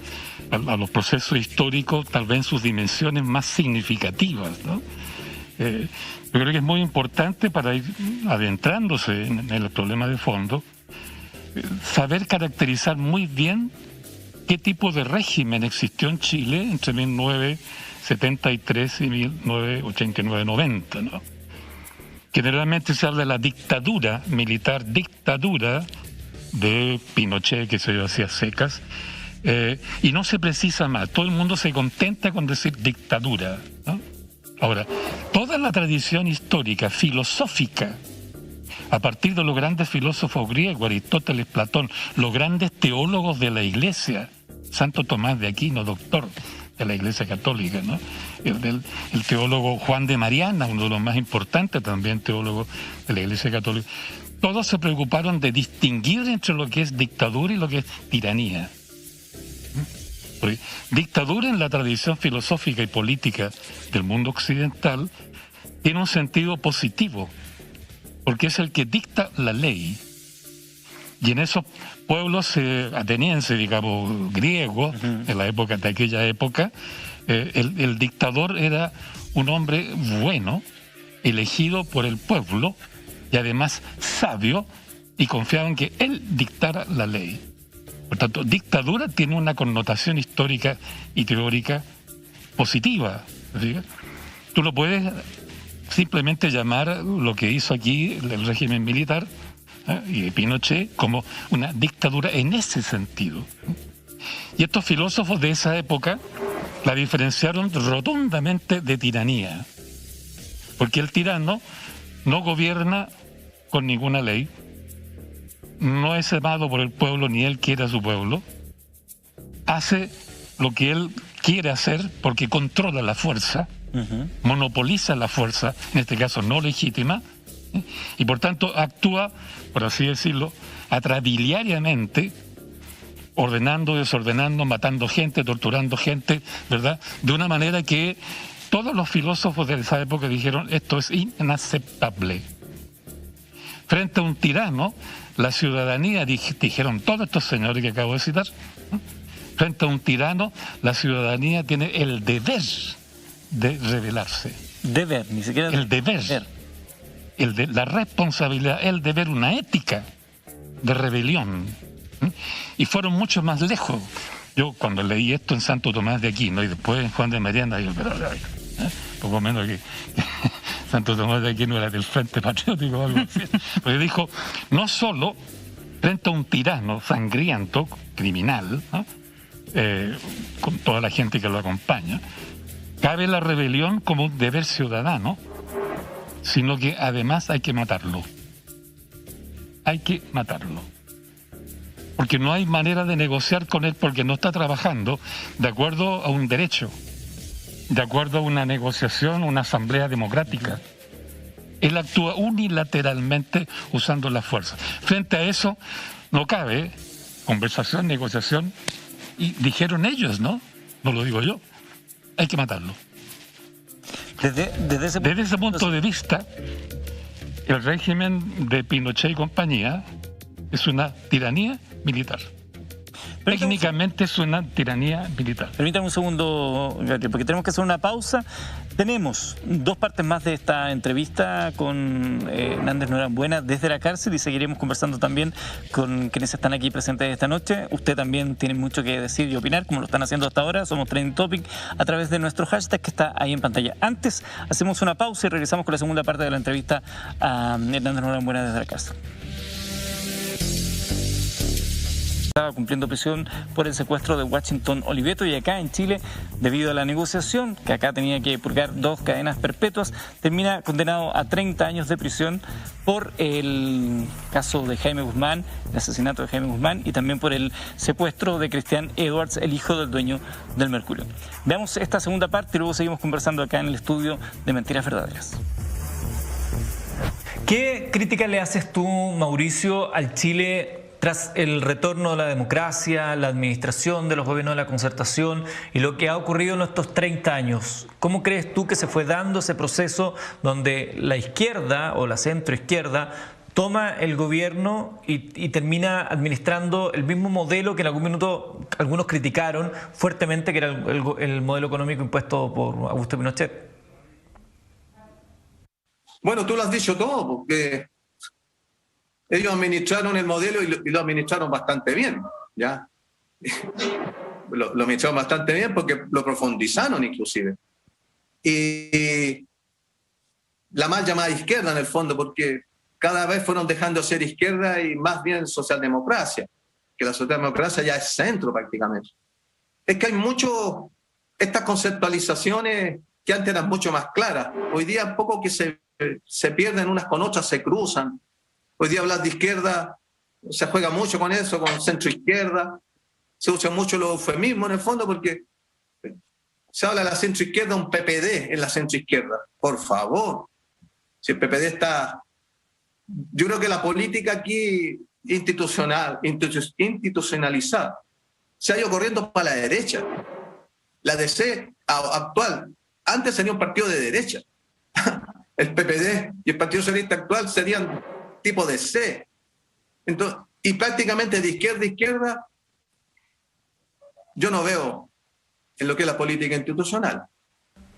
a los procesos históricos, tal vez en sus dimensiones más significativas, ¿no? Yo creo que es muy importante, para ir adentrándose en el problema de fondo, saber caracterizar muy bien qué tipo de régimen existió en Chile entre 1973 y 1989-90, ¿no? Generalmente se habla de la dictadura militar, dictadura de Pinochet, que se hacía secas, y no se precisa más. Todo el mundo se contenta con decir dictadura, ¿no? Ahora, toda la tradición histórica, filosófica, a partir de los grandes filósofos griegos, Aristóteles, Platón, los grandes teólogos de la Iglesia, Santo Tomás de Aquino, doctor de la Iglesia Católica, ¿no? El teólogo Juan de Mariana, uno de los más importantes también teólogos de la Iglesia Católica, todos se preocuparon de distinguir entre lo que es dictadura y lo que es tiranía. Porque dictadura, en la tradición filosófica y política del mundo occidental, tiene un sentido positivo, porque es el que dicta la ley. Y en esos pueblos atenienses, digamos, griegos, en la época de aquella época, el dictador era un hombre bueno, elegido por el pueblo, y además sabio, y confiaban que él dictara la ley. Por tanto, dictadura tiene una connotación histórica y teórica positiva. ¿Sí? Tú lo puedes simplemente llamar lo que hizo aquí el régimen militar y de Pinochet como una dictadura en ese sentido. Y estos filósofos de esa época la diferenciaron rotundamente de tiranía, porque el tirano no gobierna con ninguna ley, no es amado por el pueblo ni él quiere a su pueblo, hace lo que él quiere hacer porque controla la fuerza, monopoliza la fuerza, en este caso no legítima, y por tanto actúa, por así decirlo, atrabiliariamente, ordenando, desordenando, matando gente, torturando gente, ¿verdad? De una manera que todos los filósofos de esa época dijeron, esto es inaceptable. Frente a un tirano, la ciudadanía, dijeron todos estos señores que acabo de citar, ¿no? Frente a un tirano, la ciudadanía tiene el deber de rebelarse.
Deber, ni siquiera
el deber. La responsabilidad, el deber, una ética de rebelión. Y fueron mucho más lejos. Yo cuando leí esto en Santo Tomás de Aquino y después en Juan de Mariana, digo, pero poco menos que Santo Tomás de Aquino era del Frente Patriótico o algo así. Porque dijo, no solo frente a un tirano sangriento, criminal, ¿no? Con toda la gente que lo acompaña, cabe la rebelión como un deber ciudadano, sino que además hay que matarlo. Hay que matarlo. Porque no hay manera de negociar con él porque no está trabajando de acuerdo a un derecho, de acuerdo a una negociación, una asamblea democrática. Él actúa unilateralmente usando la fuerza. Frente a eso no cabe conversación, negociación, y dijeron ellos, ¿no? No lo digo yo. Hay que matarlo.
Desde
ese punto de vista, el régimen de Pinochet y compañía es una tiranía militar. Técnicamente es una tiranía militar.
Permítame un segundo, Gabriel, porque tenemos que hacer una pausa. Tenemos dos partes más de esta entrevista con Hernández Norambuena desde la cárcel y seguiremos conversando también con quienes están aquí presentes esta noche. Usted también tiene mucho que decir y opinar, como lo están haciendo hasta ahora. Somos Trending Topic a través de nuestro hashtag que está ahí en pantalla. Antes, hacemos una pausa y regresamos con la segunda parte de la entrevista a Hernández Norambuena desde la cárcel. Estaba cumpliendo prisión por el secuestro de Washington Oliveto y acá en Chile, debido a la negociación, que acá tenía que purgar 2 cadenas perpetuas, termina condenado a 30 años de prisión por el caso de Jaime Guzmán, el asesinato de Jaime Guzmán y también por el secuestro de Christian Edwards, el hijo del dueño del Mercurio. Veamos esta segunda parte y luego seguimos conversando acá en el estudio de Mentiras Verdaderas. ¿Qué crítica le haces tú, Mauricio, al Chile tras el retorno de la democracia, la administración de los gobiernos de la concertación y lo que ha ocurrido en estos 30 años? ¿Cómo crees tú que se fue dando ese proceso donde la izquierda o la centroizquierda toma el gobierno y termina administrando el mismo modelo que en algún minuto algunos criticaron fuertemente, que era el modelo económico impuesto por Augusto Pinochet?
Bueno, tú lo has dicho todo, porque ellos administraron el modelo y lo administraron bastante bien, ¿ya? Lo administraron bastante bien porque lo profundizaron inclusive. Y la mal llamada izquierda en el fondo, porque cada vez fueron dejando de ser izquierda y más bien socialdemocracia, que la socialdemocracia ya es centro prácticamente. Es que hay mucho, estas conceptualizaciones que antes eran mucho más claras, hoy día un poco que se pierden unas con otras, se cruzan. Hoy día hablar de izquierda, se juega mucho con eso, con centro-izquierda, se usa mucho los eufemismos en el fondo porque se habla de la centro-izquierda, un PPD en la centro-izquierda. Por favor, si el PPD está... Yo creo que la política aquí institucionalizada se ha ido corriendo para la derecha. La DC actual, antes sería un partido de derecha. El PPD y el Partido Socialista actual serían tipo de C. Entonces,
y prácticamente de izquierda a izquierda, yo no veo en lo que es la política institucional.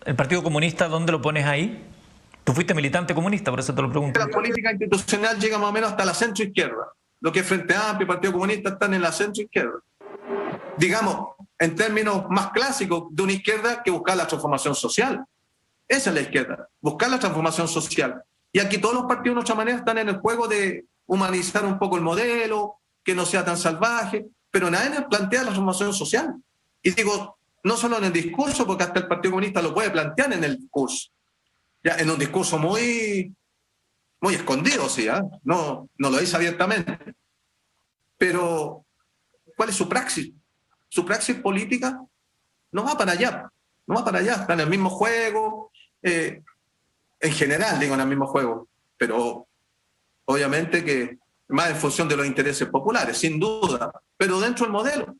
¿El Partido Comunista dónde lo pones ahí? Tú fuiste militante comunista, por eso te lo pregunto.
La política institucional llega más o menos hasta la centro-izquierda. Lo que es Frente Amplio y Partido Comunista están en la centro-izquierda. Digamos, en términos más clásicos, de una izquierda que buscar la transformación social. Esa es la izquierda, buscar la transformación social. Y aquí todos los partidos de otra manera están en el juego de humanizar un poco el modelo, que no sea tan salvaje, pero nadie plantea la transformación social. Y digo, no solo en el discurso, porque hasta el Partido Comunista lo puede plantear en el discurso. Ya, en un discurso muy escondido, sí, ¿eh? No lo dice abiertamente. Pero, ¿cuál es su praxis? Su praxis política no va para allá, no va para allá, está en el mismo juego, en general digo en el mismo juego, pero obviamente que más en función de los intereses populares, sin duda, pero dentro del modelo.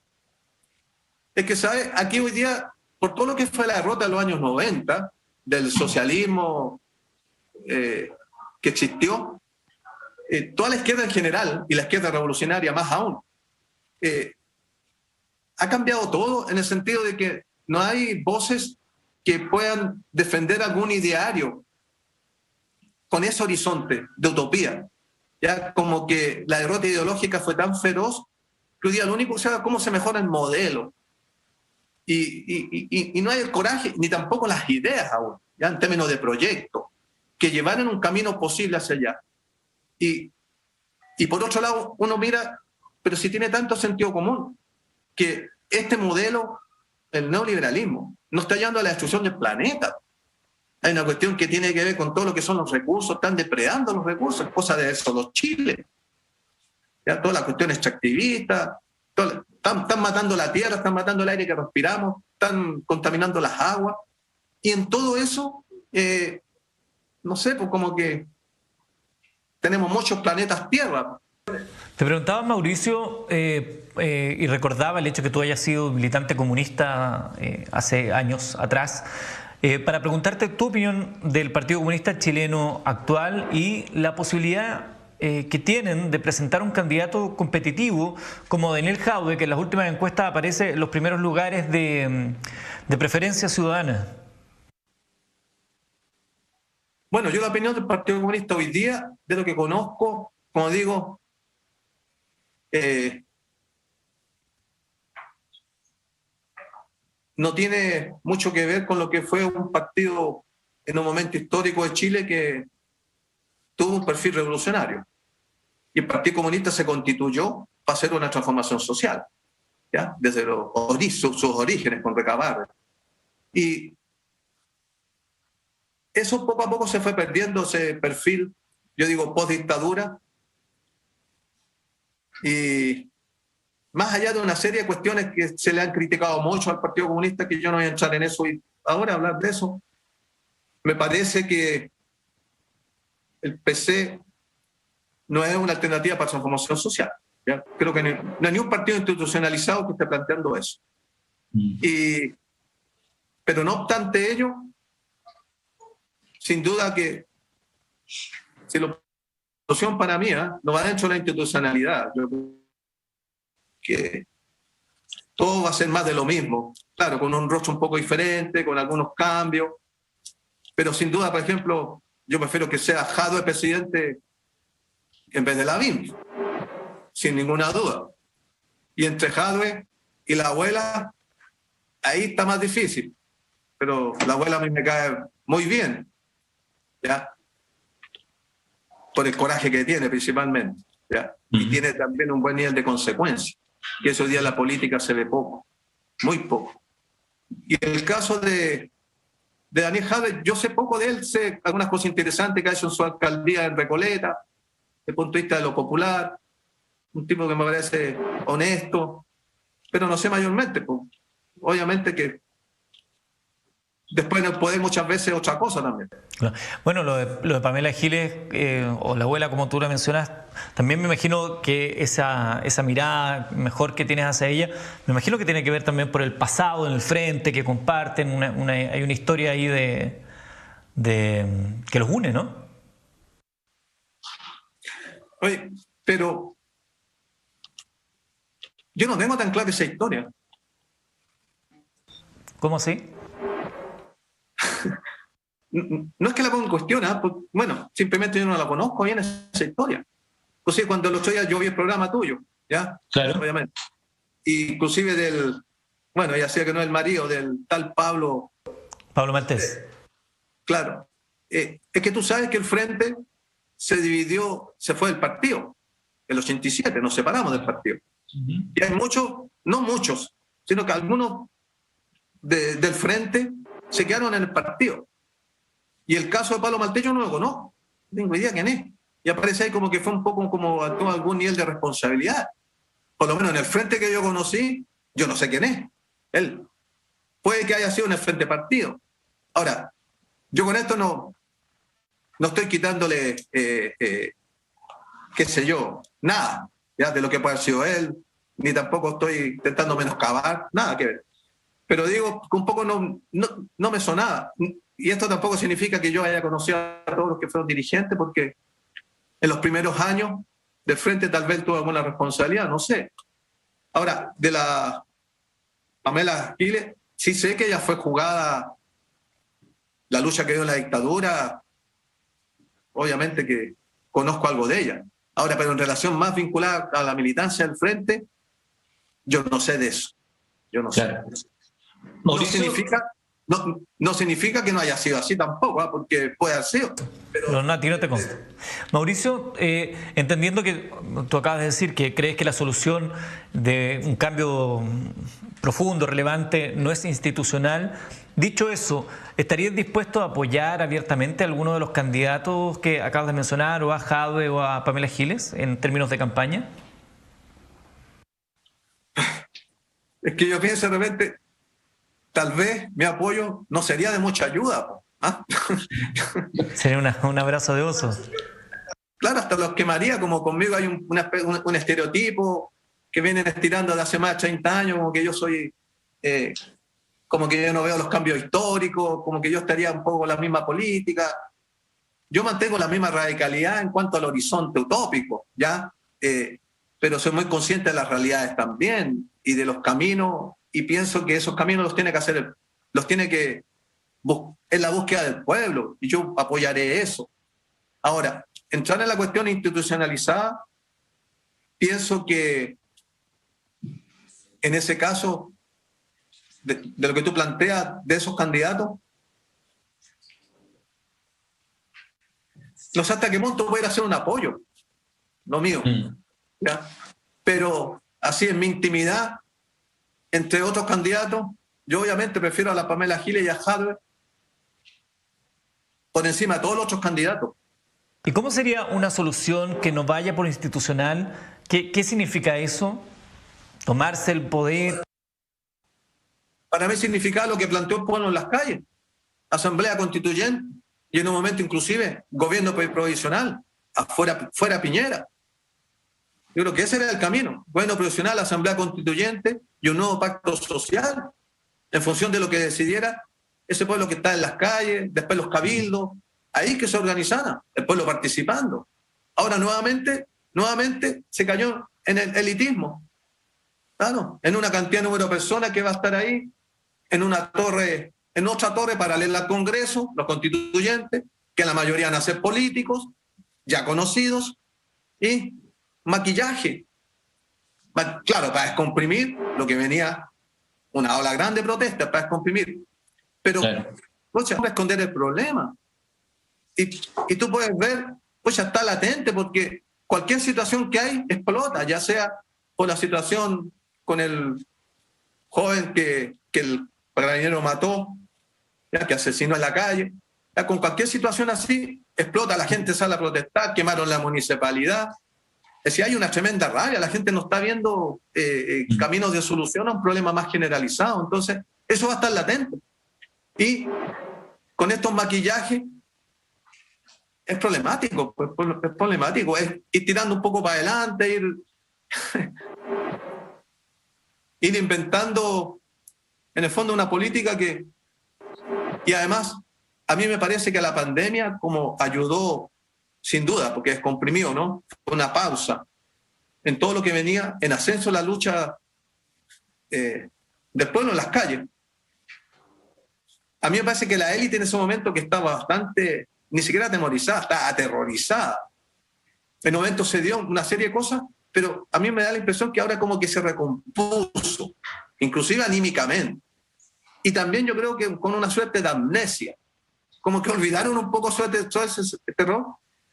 Es que, ¿sabes? Aquí hoy día, por todo lo que fue la derrota de los años 90, del socialismo que existió, toda la izquierda en general, y la izquierda revolucionaria más aún, ha cambiado todo en el sentido de que no hay voces que puedan defender algún ideario con ese horizonte de utopía. Ya como que la derrota ideológica fue tan feroz que hoy día lo único que se sabe es cómo se mejora el modelo. Y no hay el coraje, ni tampoco las ideas aún, ya en términos de proyecto, que llevaran un camino posible hacia allá. Y por otro lado, uno mira, pero si tiene tanto sentido común, que este modelo, el neoliberalismo, no está llevando a la destrucción del planeta. Hay una cuestión que tiene que ver con todo lo que son los recursos, están depredando los recursos, cosa de eso los Chile. Ya toda la cuestión extractivista, están matando la tierra, están matando el aire que respiramos, están contaminando las aguas. Y en todo eso, no sé, pues como que tenemos muchos planetas tierra.
Te preguntaba, Mauricio, y recordaba el hecho que tú hayas sido militante comunista hace años atrás, para preguntarte tu opinión del Partido Comunista Chileno actual y la posibilidad que tienen de presentar un candidato competitivo como Daniel Jadwe, que en las últimas encuestas aparece en los primeros lugares de preferencia ciudadana.
Bueno, yo la opinión del Partido Comunista hoy día, de lo que conozco, como digo, no tiene mucho que ver con lo que fue un partido en un momento histórico de Chile que tuvo un perfil revolucionario. Y el Partido Comunista se constituyó para hacer una transformación social, ¿ya? Desde sus orígenes, con Recabarren. Y eso poco a poco se fue perdiendo, ese perfil, yo digo, post-dictadura. Y más allá de una serie de cuestiones que se le han criticado mucho al Partido Comunista, que yo no voy a entrar en eso y ahora hablar de eso, me parece que el PC no es una alternativa para transformación social. ¿Ya? Creo que no hay ni un partido institucionalizado que esté planteando eso. Pero no obstante ello, sin duda que si la solución para mí no va dentro de la institucionalidad, yo creo que todo va a ser más de lo mismo, claro, con un rostro un poco diferente, con algunos cambios, pero sin duda, por ejemplo, yo prefiero que sea Jadwe presidente en vez de Lavín, sin ninguna duda. Y entre Jadwe y la abuela, ahí está más difícil, pero la abuela a mí me cae muy bien, ¿ya? Por el coraje que tiene principalmente, ¿ya? Y tiene también un buen nivel de consecuencia, que eso hoy día en la política se ve poco, muy poco. Y en el caso de Daniel Jadwe, yo sé poco de él, sé algunas cosas interesantes que ha hecho en su alcaldía en Recoleta, desde el punto de vista de lo popular, un tipo que me parece honesto, pero no sé mayormente, pues, obviamente que después en el poder muchas veces otra cosa también.
Bueno, lo de Pamela Giles, o la abuela, como tú la mencionas, también me imagino que esa mirada mejor que tienes hacia ella, me imagino que tiene que ver también por el pasado en el frente, que comparten, hay una historia ahí que los une, ¿no?
Oye, pero
Yo no tengo tan clara esa historia.
¿Cómo así?
No es que la ponga en cuestión, bueno, simplemente yo no la conozco bien esa historia. Inclusive cuando el otro día yo vi el programa tuyo, ¿ya?
Claro.
Obviamente. Inclusive bueno, ya sé que no es el marido del tal Pablo
Maltés.
Claro. Es que tú sabes que el Frente se dividió, se fue del partido. En el 87 nos separamos del partido. Y hay muchos, no muchos, sino que algunos del Frente se quedaron en el partido. Y el caso de Pablo Maltés yo no lo conozco. No tengo idea quién es. Y aparece ahí como que fue un poco como actuó algún nivel de responsabilidad. Por lo menos en el Frente que yo conocí, yo no sé quién es. Él puede que haya sido en el Frente Partido. Ahora, yo con esto no estoy quitándole, qué sé yo, nada, ya de lo que puede haber sido él, ni tampoco estoy intentando menoscabar, nada que ver. Pero digo que un poco no me sonaba. Y esto tampoco significa que yo haya conocido a todos los que fueron dirigentes, porque en los primeros años del Frente tal vez tuve alguna responsabilidad, no sé. Ahora, de la Pamela Giles, sí sé que ella fue jugada, la lucha que dio en la dictadura, obviamente que conozco algo de ella. Ahora, pero en relación más vinculada a la militancia del Frente, yo no sé de eso. Yo no sé. No significa que no haya sido así tampoco, porque puede haber sido. Pero
no, a ti no te consta. Mauricio, entendiendo que tú acabas de decir que crees que la solución de un cambio profundo, relevante, no es institucional, dicho eso, ¿estarías dispuesto a apoyar abiertamente a alguno de los candidatos que acabas de mencionar, o a Jadwe o a Pamela Giles, en términos de campaña?
Es que yo pienso de repente, tal vez mi apoyo no sería de mucha ayuda. ¿Ah?
Sería un abrazo de oso.
Claro, hasta los quemaría, como conmigo hay un estereotipo que vienen estirando de hace más de 30 años, como que yo soy, como que yo no veo los cambios históricos, como que yo estaría un poco con la misma política. Yo mantengo la misma radicalidad en cuanto al horizonte utópico, ¿ya? Pero soy muy consciente de las realidades también y de los caminos, y pienso que esos caminos los tiene que en la búsqueda del pueblo, y yo apoyaré eso. Ahora, entrar en la cuestión institucionalizada, pienso que en ese caso, de lo que tú planteas, de esos candidatos, no sé hasta qué punto puede hacer un apoyo, no mío, ¿ya? Pero así en mi intimidad, entre otros candidatos, yo obviamente prefiero a la Pamela Giles y a Jadwe por encima de todos los otros candidatos.
¿Y cómo sería una solución que no vaya por institucional? ¿Qué significa eso? ¿Tomarse el poder?
Para mí significa lo que planteó el pueblo en las calles. Asamblea constituyente y en un momento inclusive gobierno provisional, fuera Piñera. Yo creo que ese era el camino. Gobierno provisional, asamblea constituyente y un nuevo pacto social en función de lo que decidiera ese pueblo que está en las calles, después los cabildos, ahí que se organizara, el pueblo participando. Ahora nuevamente se cayó en el elitismo. Claro, en una cantidad de número de personas que va a estar ahí, en otra torre paralela al Congreso, los constituyentes, que la mayoría van a ser políticos, ya conocidos, y maquillaje. Claro, para descomprimir lo que venía una ola grande de protestas, para descomprimir. Pero, pues, para esconder el problema. Y tú puedes ver, pues ya está latente, porque cualquier situación que hay explota, ya sea por la situación con el joven que el carabinero mató, ya, que asesinó en la calle, ya, con cualquier situación así, explota, la gente sale a protestar, quemaron la municipalidad. Es decir, hay una tremenda rabia, la gente no está viendo caminos de solución a un problema más generalizado, entonces eso va a estar latente. Y con estos maquillajes es problemático, es ir tirando un poco para adelante, ir inventando en el fondo una política que, y además a mí me parece que la pandemia como ayudó sin duda, porque descomprimió, ¿no? Fue una pausa en todo lo que venía en ascenso la lucha
del pueblo en las calles. A mí me parece que la élite en ese momento que estaba bastante, ni siquiera atemorizada, estaba aterrorizada. En un momento se dio una serie de cosas, pero a mí me da la impresión que ahora como que se recompuso, inclusive anímicamente. Y también yo creo que con una suerte de amnesia, como que olvidaron un poco todo ese terror,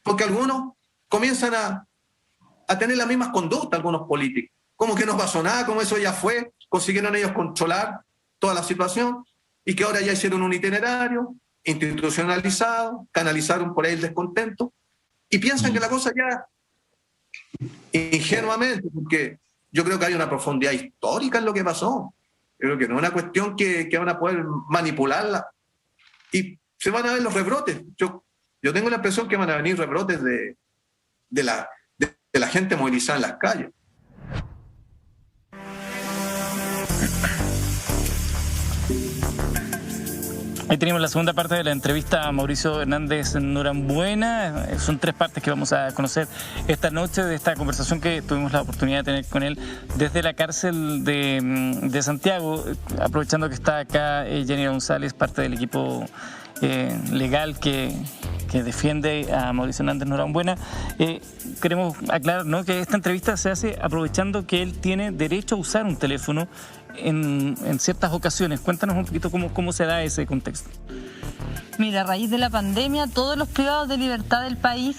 porque algunos comienzan a tener las mismas conductas, algunos políticos, como que no pasó nada, como eso ya fue, consiguieron ellos controlar toda la situación, y que ahora ya hicieron un itinerario institucionalizado, canalizaron por ahí el descontento, y piensan que la cosa ya, ingenuamente, porque yo creo que hay una profundidad histórica en lo que pasó. Yo creo que no es una cuestión que van a poder manipularla, y se van a ver los rebrotes. Yo tengo la impresión que van a venir rebrotes de la gente movilizada en las calles.
Ahí tenemos la segunda parte de la entrevista a Mauricio Hernández Norambuena. Son 3 partes que vamos a conocer esta noche de esta conversación que tuvimos la oportunidad de tener con él desde la cárcel de Santiago, aprovechando que está acá Jenny González, parte del equipo legal que defiende a Mauricio Hernández Norambuena. Queremos aclarar, ¿no?, que esta entrevista se hace aprovechando que él tiene derecho a usar un teléfono en ciertas ocasiones. Cuéntanos un poquito cómo se da ese contexto.
Mira, a raíz de la pandemia, todos los privados de libertad del país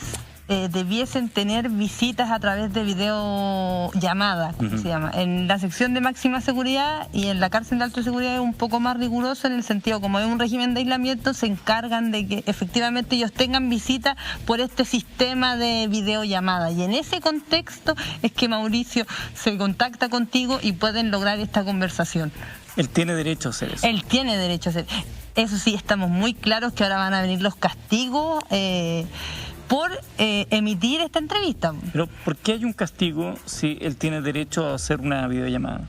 debiesen tener visitas a través de videollamada, se llama. En la sección de máxima seguridad y en la cárcel de alta seguridad es un poco más riguroso, en el sentido, como es un régimen de aislamiento, se encargan de que efectivamente ellos tengan visita por este sistema de videollamada. Y en ese contexto es que Mauricio se contacta contigo y pueden lograr esta conversación.
Él tiene derecho a hacer eso.
Él tiene derecho a hacer. Eso sí, estamos muy claros que ahora van a venir los castigos por emitir esta entrevista.
Pero ¿por qué hay un castigo si él tiene derecho a hacer una videollamada?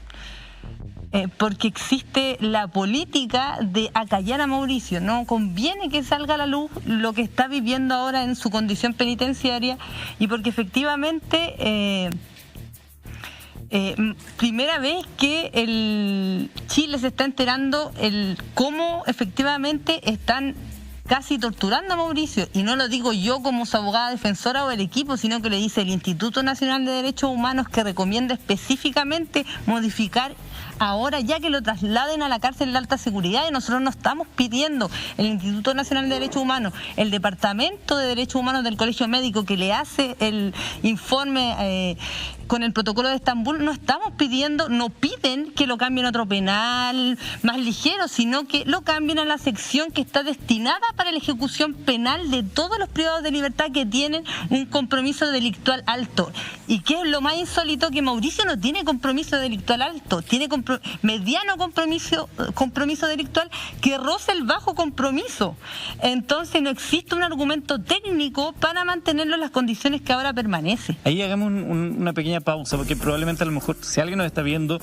Porque existe la política de acallar a Mauricio. No conviene que salga a la luz lo que está viviendo ahora en su condición penitenciaria, y porque efectivamente primera vez que el Chile se está enterando cómo efectivamente están casi torturando a Mauricio, y no lo digo yo como su abogada defensora o el equipo, sino que le dice el Instituto Nacional de Derechos Humanos, que recomienda específicamente modificar ahora, ya que lo trasladen a la cárcel de alta seguridad. Y nosotros no estamos pidiendo el Instituto Nacional de Derechos Humanos, el Departamento de Derechos Humanos del Colegio Médico que le hace el informe con el protocolo de Estambul, no piden que lo cambien a otro penal más ligero, sino que lo cambien a la sección que está destinada para la ejecución penal de todos los privados de libertad que tienen un compromiso delictual alto. Y que es lo más insólito, que Mauricio no tiene compromiso delictual alto, tiene mediano compromiso delictual que roza el bajo compromiso. Entonces no existe un argumento técnico para mantenerlo en las condiciones que ahora permanece.
Ahí hagamos una pequeña pausa, porque probablemente a lo mejor si alguien nos está viendo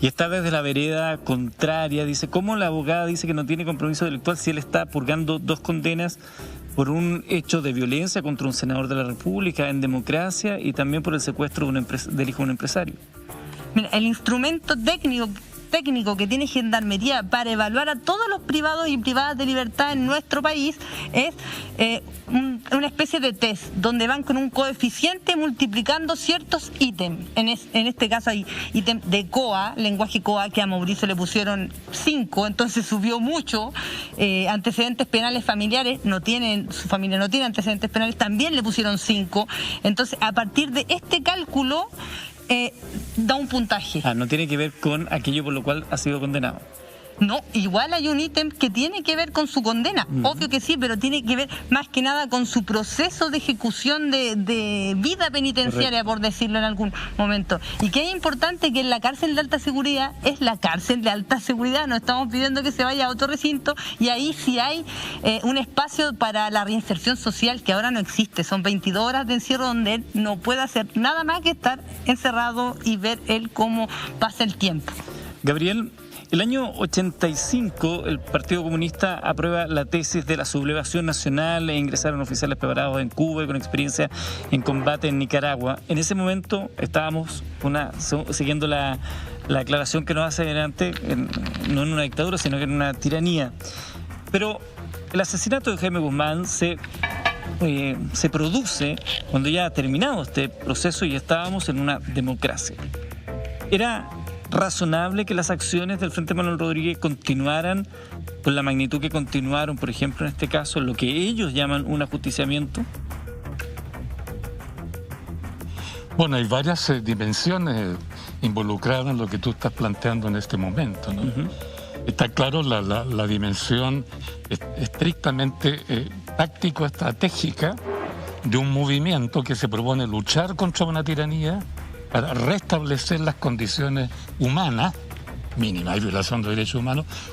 y está desde la vereda contraria, dice, ¿cómo la abogada dice que no tiene compromiso delictual si él está purgando 2 condenas por un hecho de violencia contra un senador de la República en democracia y también por el secuestro del hijo de un empresario?
Mira, el instrumento técnico que tiene Gendarmería para evaluar a todos los privados y privadas de libertad en nuestro país es una especie de test, donde van con un coeficiente multiplicando ciertos ítems. En este caso hay ítem de COA, lenguaje COA, que a Mauricio le pusieron 5, entonces subió mucho. Antecedentes penales familiares, su familia no tiene antecedentes penales, también le pusieron 5. Entonces, a partir de este cálculo, da un puntaje.
No tiene que ver con aquello por lo cual ha sido condenado.
No, igual hay un ítem que tiene que ver con su condena, obvio que sí, pero tiene que ver más que nada con su proceso de ejecución de vida penitenciaria, correcto, por decirlo en algún momento. Y que es importante que en la cárcel de alta seguridad es la cárcel de alta seguridad, no estamos pidiendo que se vaya a otro recinto, y ahí sí hay un espacio para la reinserción social que ahora no existe. Son 22 horas de encierro donde él no puede hacer nada más que estar encerrado y ver él cómo pasa el tiempo.
Gabriel, El año 85 el Partido Comunista aprueba la tesis de la sublevación nacional e ingresaron oficiales preparados en Cuba y con experiencia en combate en Nicaragua. En ese momento estábamos siguiendo la aclaración que nos hace adelante, no en una dictadura, sino que en una tiranía. Pero el asesinato de Jaime Guzmán se produce cuando ya ha terminado este proceso y estábamos en una democracia. ¿Era razonable que las acciones del Frente Manuel Rodríguez continuaran con la magnitud que continuaron, por ejemplo, en este caso, lo que ellos llaman un ajusticiamiento?
Bueno, hay varias dimensiones involucradas en lo que tú estás planteando en este momento, ¿no? Uh-huh. Está claro la dimensión estrictamente táctico-estratégica de un movimiento que se propone luchar contra una tiranía para restablecer las condiciones humanas, mínimas, hay violación de derechos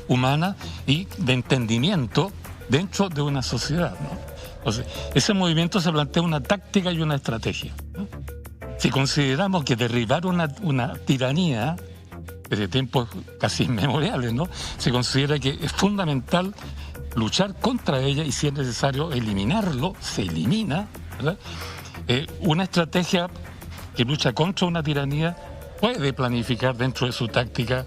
humanos, y de entendimiento dentro de una sociedad, ¿no? Entonces, ese movimiento se plantea una táctica y una estrategia, ¿no? Si consideramos que derribar una tiranía desde tiempos casi inmemoriales, ¿no?, se considera que es fundamental luchar contra ella y, si es necesario eliminarlo, se elimina, ¿verdad? Una estrategia que lucha contra una tiranía puede planificar dentro de su táctica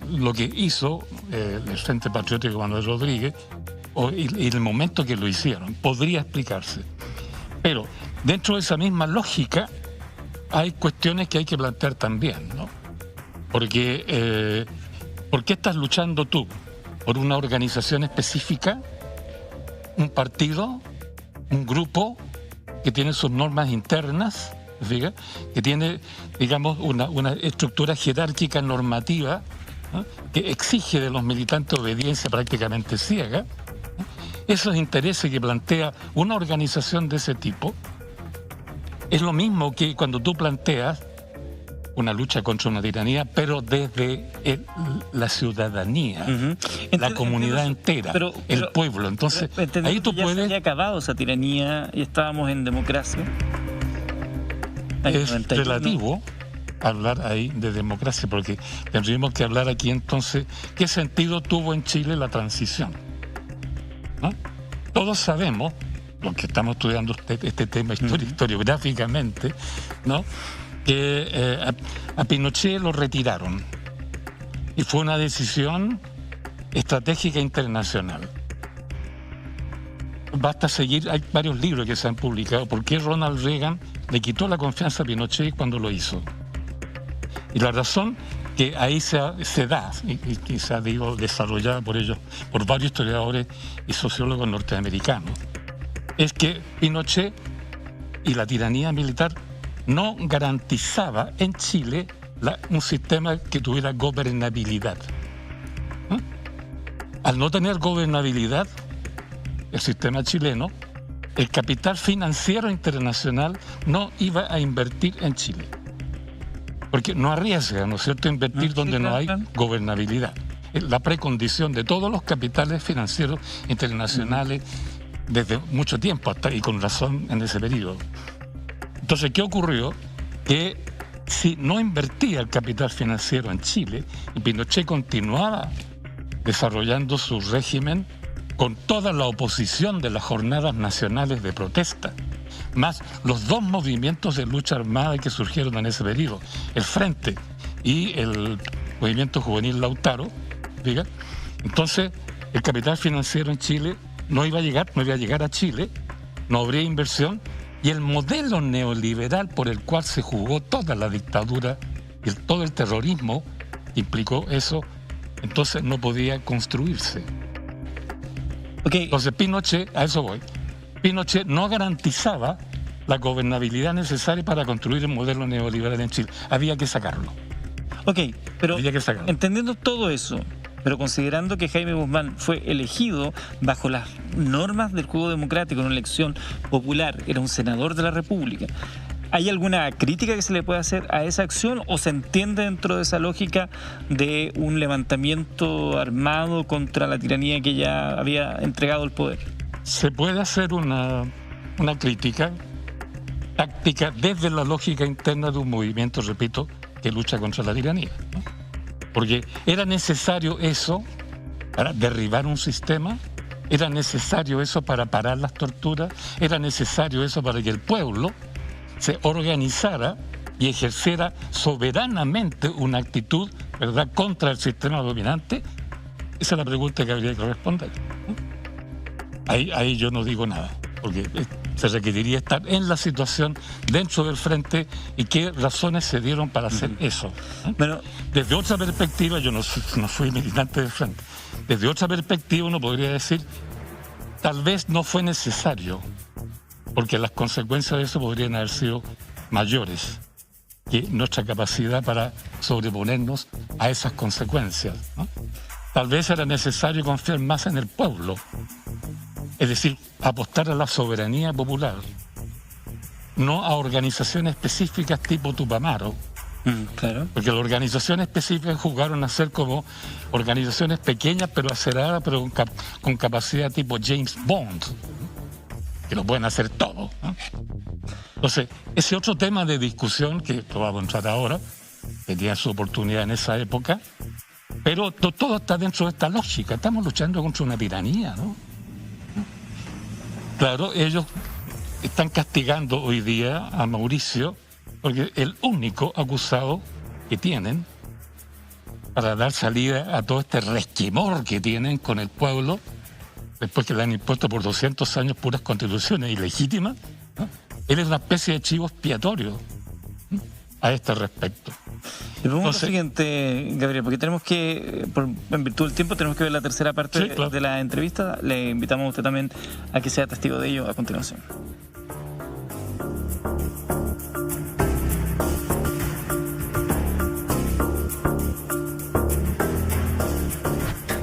lo que hizo el Frente Patriótico Manuel Rodríguez y el momento que lo hicieron. Podría explicarse. Pero dentro de esa misma lógica hay cuestiones que hay que plantear también, ¿no? Porque ¿por qué estás luchando tú? ¿Por una organización específica? ¿Un partido? ¿Un grupo que tiene sus normas internas? ¿Fíjate? Que tiene, digamos, una estructura jerárquica normativa, ¿no?, que exige de los militantes obediencia prácticamente ciega, ¿no? Esos intereses que plantea una organización de ese tipo es lo mismo que cuando tú planteas una lucha contra una tiranía, pero desde la ciudadanía, la comunidad entera, el pueblo. Entonces, ahí tú puedes...
Ya se había acabado esa tiranía y estábamos en democracia.
Es relativo hablar ahí de democracia, porque tendríamos que hablar aquí entonces qué sentido tuvo en Chile la transición, ¿no? Todos sabemos, los que estamos estudiando este tema historiográficamente, ¿no?, que a Pinochet lo retiraron y fue una decisión estratégica internacional. Basta seguir, hay varios libros que se han publicado, por qué Ronald Reagan le quitó la confianza a Pinochet cuando lo hizo. Y la razón que ahí se da, y se ha desarrollado por varios historiadores y sociólogos norteamericanos, es que Pinochet y la tiranía militar no garantizaba en Chile un sistema que tuviera gobernabilidad. ¿Eh? Al no tener gobernabilidad, el sistema chileno, el capital financiero internacional no iba a invertir en Chile. Porque no arriesga, ¿no es cierto?, invertir donde no hay gobernabilidad. Es la precondición de todos los capitales financieros internacionales desde mucho tiempo, y con razón en ese periodo. Entonces, ¿qué ocurrió? Que si no invertía el capital financiero en Chile, y Pinochet continuaba desarrollando su régimen con toda la oposición de las jornadas nacionales de protesta, más los dos movimientos de lucha armada que surgieron en ese periodo, el Frente y el Movimiento Juvenil Lautaro, ¿diga? Entonces, el capital financiero en Chile no iba a llegar a Chile, no habría inversión, y el modelo neoliberal por el cual se jugó toda la dictadura y todo el terrorismo que implicó eso, entonces no podía construirse.
Okay.
Entonces Pinochet, a eso voy, Pinochet no garantizaba la gobernabilidad necesaria para construir el modelo neoliberal en Chile. Había que sacarlo.
Ok, pero entendiendo todo eso, pero considerando que Jaime Guzmán fue elegido bajo las normas del juego democrático en una elección popular, era un senador de la República, ¿hay alguna crítica que se le puede hacer a esa acción o se entiende dentro de esa lógica de un levantamiento armado contra la tiranía que ya había entregado el poder?
Se puede hacer una crítica táctica desde la lógica interna de un movimiento, repito, que lucha contra la tiranía, ¿no? porque era necesario eso para derribar un sistema, era necesario eso para parar las torturas, era necesario eso para que el pueblo se organizara y ejerciera soberanamente una actitud, ¿verdad?, contra el sistema dominante. Esa es la pregunta que habría que responder. Ahí yo no digo nada, porque se requeriría estar en la situación dentro del frente y qué razones se dieron para hacer eso.
Bueno,
desde otra perspectiva, yo no fui militante del frente, desde otra perspectiva uno podría decir, tal vez no fue necesario, porque las consecuencias de eso podrían haber sido mayores que nuestra capacidad para sobreponernos a esas consecuencias, ¿no? Tal vez era necesario confiar más en el pueblo, es decir, apostar a la soberanía popular, no a organizaciones específicas tipo Tupamaro.
Claro.
Porque las organizaciones específicas jugaron a ser como organizaciones pequeñas pero aceleradas, pero con capacidad tipo James Bond, que lo pueden hacer todo, ¿no? Entonces, ese otro tema de discusión que lo vamos a entrar ahora, que tenía su oportunidad en esa época, pero todo está dentro de esta lógica. Estamos luchando contra una tiranía, ¿no? Claro, ellos están castigando hoy día a Mauricio porque el único acusado que tienen para dar salida a todo este resquemor que tienen con el pueblo, después que le han impuesto por 200 años puras constituciones ilegítimas, ¿no? Él es una especie de chivo expiatorio, ¿no?, a este respecto.
Le pregunto lo siguiente, Gabriel, porque tenemos que, en virtud del tiempo, tenemos que ver la tercera parte, sí, claro, de la entrevista. Le invitamos a usted también a que sea testigo de ello a continuación.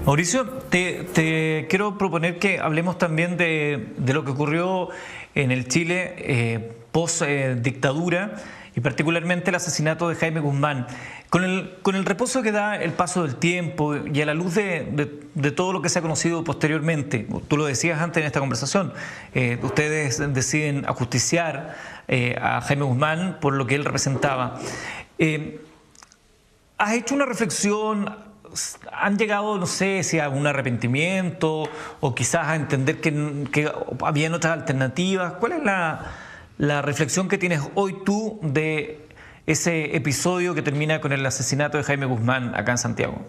Mauricio, te quiero proponer que hablemos también de lo que ocurrió en el Chile post-dictadura y particularmente el asesinato de Jaime Guzmán. Con el reposo que da el paso del tiempo y a la luz de todo lo que se ha conocido posteriormente, tú lo decías antes en esta conversación, ustedes deciden ajusticiar a Jaime Guzmán por lo que él representaba. ¿Has hecho una reflexión? ¿Han llegado, no sé, si a un arrepentimiento o quizás a entender que habían otras alternativas? ¿Cuál es la reflexión que tienes hoy tú de ese episodio que termina con el asesinato de Jaime Guzmán acá en Santiago?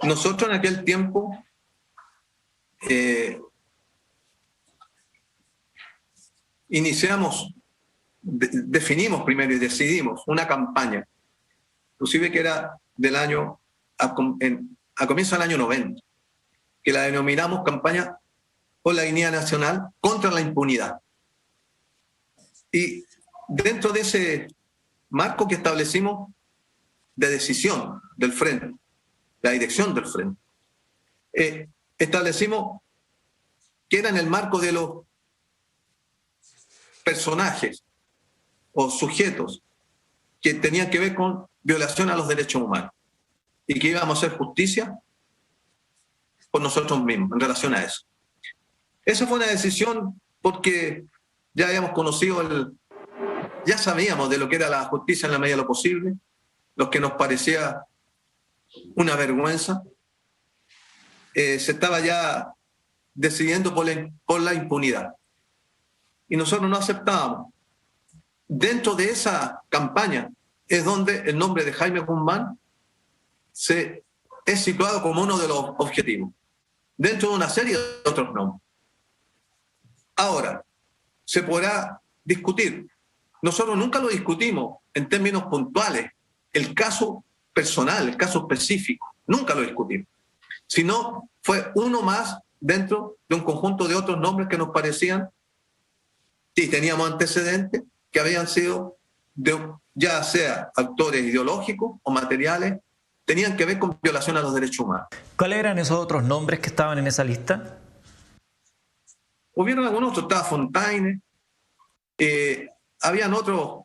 Nosotros en aquel tiempo definimos primero y decidimos una campaña, inclusive que era del año, a comienzo del año 90, que la denominamos campaña por la dignidad nacional contra la impunidad. Y dentro de ese marco que establecimos de decisión del frente, la dirección del frente, establecimos que era en el marco de los personajes o sujetos que tenían que ver con violación a los derechos humanos y que íbamos a hacer justicia por nosotros mismos en relación a eso. Esa fue una decisión porque ya habíamos conocido ya sabíamos de lo que era la justicia en la medida de lo posible, lo que nos parecía una vergüenza. Se estaba ya decidiendo por la impunidad. Y nosotros no aceptábamos. Dentro de esa campaña es donde el nombre de Jaime Guzmán es situado como uno de los objetivos, dentro de una serie de otros nombres. Ahora, se podrá discutir. Nosotros nunca lo discutimos en términos puntuales, el caso personal, el caso específico, nunca lo discutimos. Sino fue uno más dentro de un conjunto de otros nombres que nos parecían, y teníamos antecedentes, que habían sido, ya sea actores ideológicos o materiales, tenían que ver con violación a los derechos humanos.
¿Cuáles eran esos otros nombres que estaban en esa lista?
Hubieron algunos otros, estaba Fontaine, habían otros,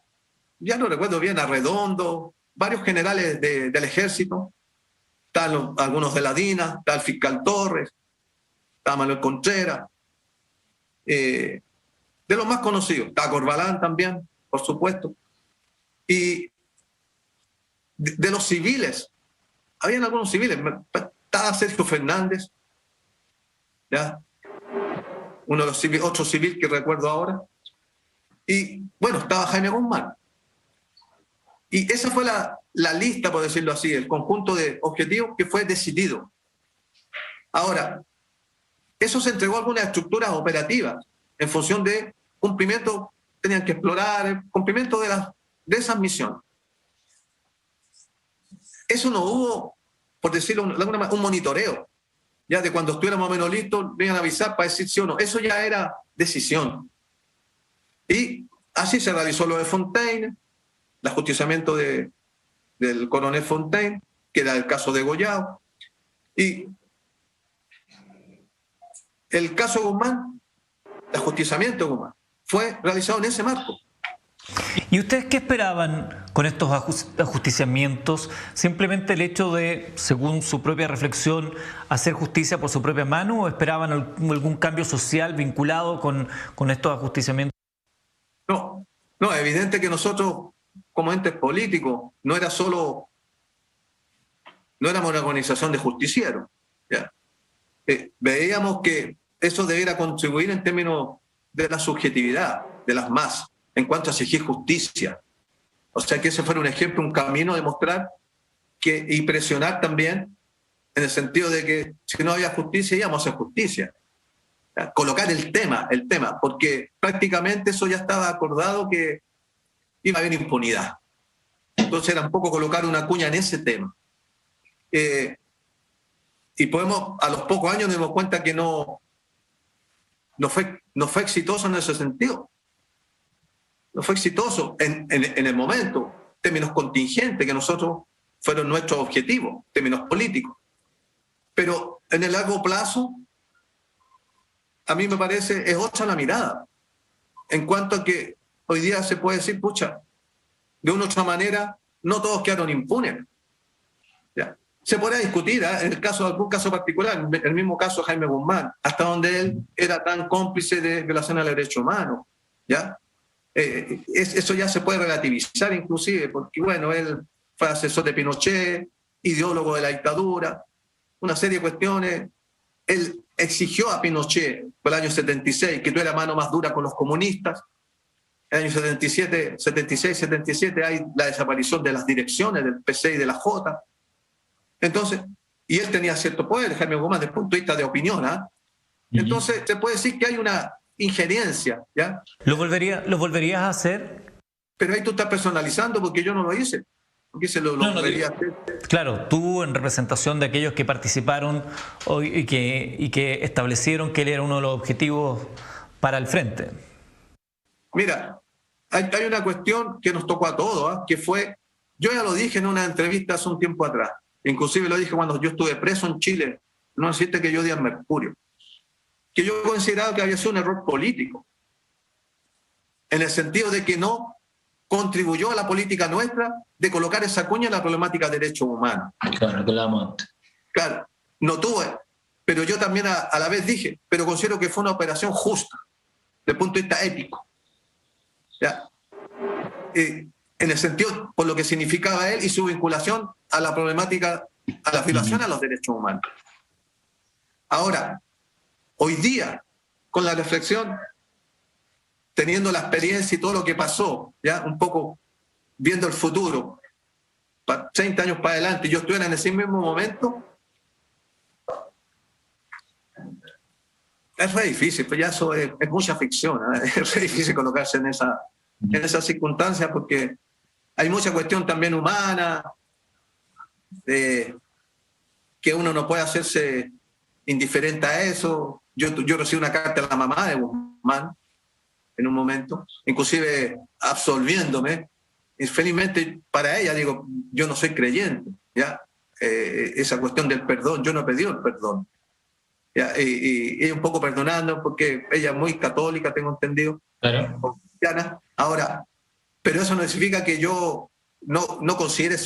ya no recuerdo bien, Arredondo, varios generales del ejército, estaban algunos de la DINA, estaba el fiscal Torres, estaba Manuel Contreras, de los más conocidos, estaba Corbalán también, por supuesto. Y de los civiles. Habían algunos civiles. Estaba Sergio Fernández, ¿ya? Uno de los civiles, otro civil que recuerdo ahora. Y bueno, estaba Jaime Guzmán. Y esa fue la lista, por decirlo así, el conjunto de objetivos que fue decidido. Ahora, eso se entregó a algunas estructuras operativas en función de cumplimiento, tenían que explorar el cumplimiento de esas misiones. Eso no hubo, por decirlo de alguna manera, un monitoreo. Ya de cuando estuviéramos menos listos, me iban a avisar para decir sí o no. Eso ya era decisión. Y así se realizó lo de Fontaine, el ajusticiamiento del coronel Fontaine, que era el caso de Goyao. Y el caso Guzmán, el ajusticiamiento de Guzmán, fue realizado en ese marco.
¿Y ustedes qué esperaban con estos ajusticiamientos? ¿Simplemente el hecho de, según su propia reflexión, hacer justicia por su propia mano, o esperaban algún cambio social vinculado con estos ajusticiamientos?
No, evidente que nosotros, como entes políticos, no éramos una organización de justicieros, ¿ya? Veíamos que eso debiera contribuir en términos de la subjetividad de las masas, en cuanto a exigir justicia. O sea, que ese fuera un ejemplo, un camino de mostrar y presionar también, en el sentido de que si no había justicia, íbamos a hacer justicia. Colocar el tema, porque prácticamente eso ya estaba acordado que iba a haber impunidad. Entonces era un poco colocar una cuña en ese tema. Y a los pocos años nos dimos cuenta que no fue exitoso en ese sentido. No fue exitoso en el momento, en términos contingentes, que nosotros fueron nuestros objetivos, en términos políticos. Pero en el largo plazo, a mí me parece, es otra la mirada. En cuanto a que hoy día se puede decir, pucha, de una u otra manera, no todos quedaron impunes. ¿Ya? Se podría discutir, en el caso de algún caso particular, el mismo caso de Jaime Guzmán, hasta donde él era tan cómplice de violación al derecho humano. ¿Ya? Eso ya se puede relativizar inclusive, porque bueno, él fue asesor de Pinochet, ideólogo de la dictadura, una serie de cuestiones. Él exigió a Pinochet por el año 76 que tuviera mano más dura con los comunistas. En el año 76-77 hay la desaparición de las direcciones del PC y de la J. Entonces, y él tenía cierto poder, Jaime Guzmán, desde el punto de vista de opinión. Entonces, se puede decir que hay una injerencia, ¿ya?
¿Lo volverías a hacer?
Pero ahí tú estás personalizando, porque yo no lo hice. Porque se lo volvería a hacer.
Claro, tú en representación de aquellos que participaron y que establecieron que él era uno de los objetivos para el frente.
Mira, hay una cuestión que nos tocó a todos, que fue, yo ya lo dije en una entrevista hace un tiempo atrás, inclusive lo dije cuando yo estuve preso en Chile, no existe que yo di a Mercurio, que yo consideraba que había sido un error político, en el sentido de que no contribuyó a la política nuestra de colocar esa cuña en la problemática de derechos humanos.
Claro, que la monte.
Claro, no tuve, pero yo también a la vez dije, pero considero que fue una operación justa, desde el punto de vista ético. ¿Ya? En el sentido, por lo que significaba él y su vinculación a la problemática, a la violación a los derechos humanos. Ahora, hoy día, con la reflexión, teniendo la experiencia y todo lo que pasó, ya un poco viendo el futuro, 30 años para adelante, y yo estuviera en ese mismo momento, es re difícil, pues ya eso es mucha ficción, es re difícil colocarse en esa circunstancia, porque hay mucha cuestión también humana, que uno no puede hacerse indiferente a eso. Yo recibí una carta de la mamá de Guzmán en un momento, inclusive absolviéndome, y felizmente para ella, digo, yo no soy creyente, ¿ya? Esa cuestión del perdón, yo no he pedido el perdón. ¿Ya? Y un poco perdonando, porque ella es muy católica, tengo entendido,
claro.
Cristiana. Ahora, pero eso no significa que yo no considere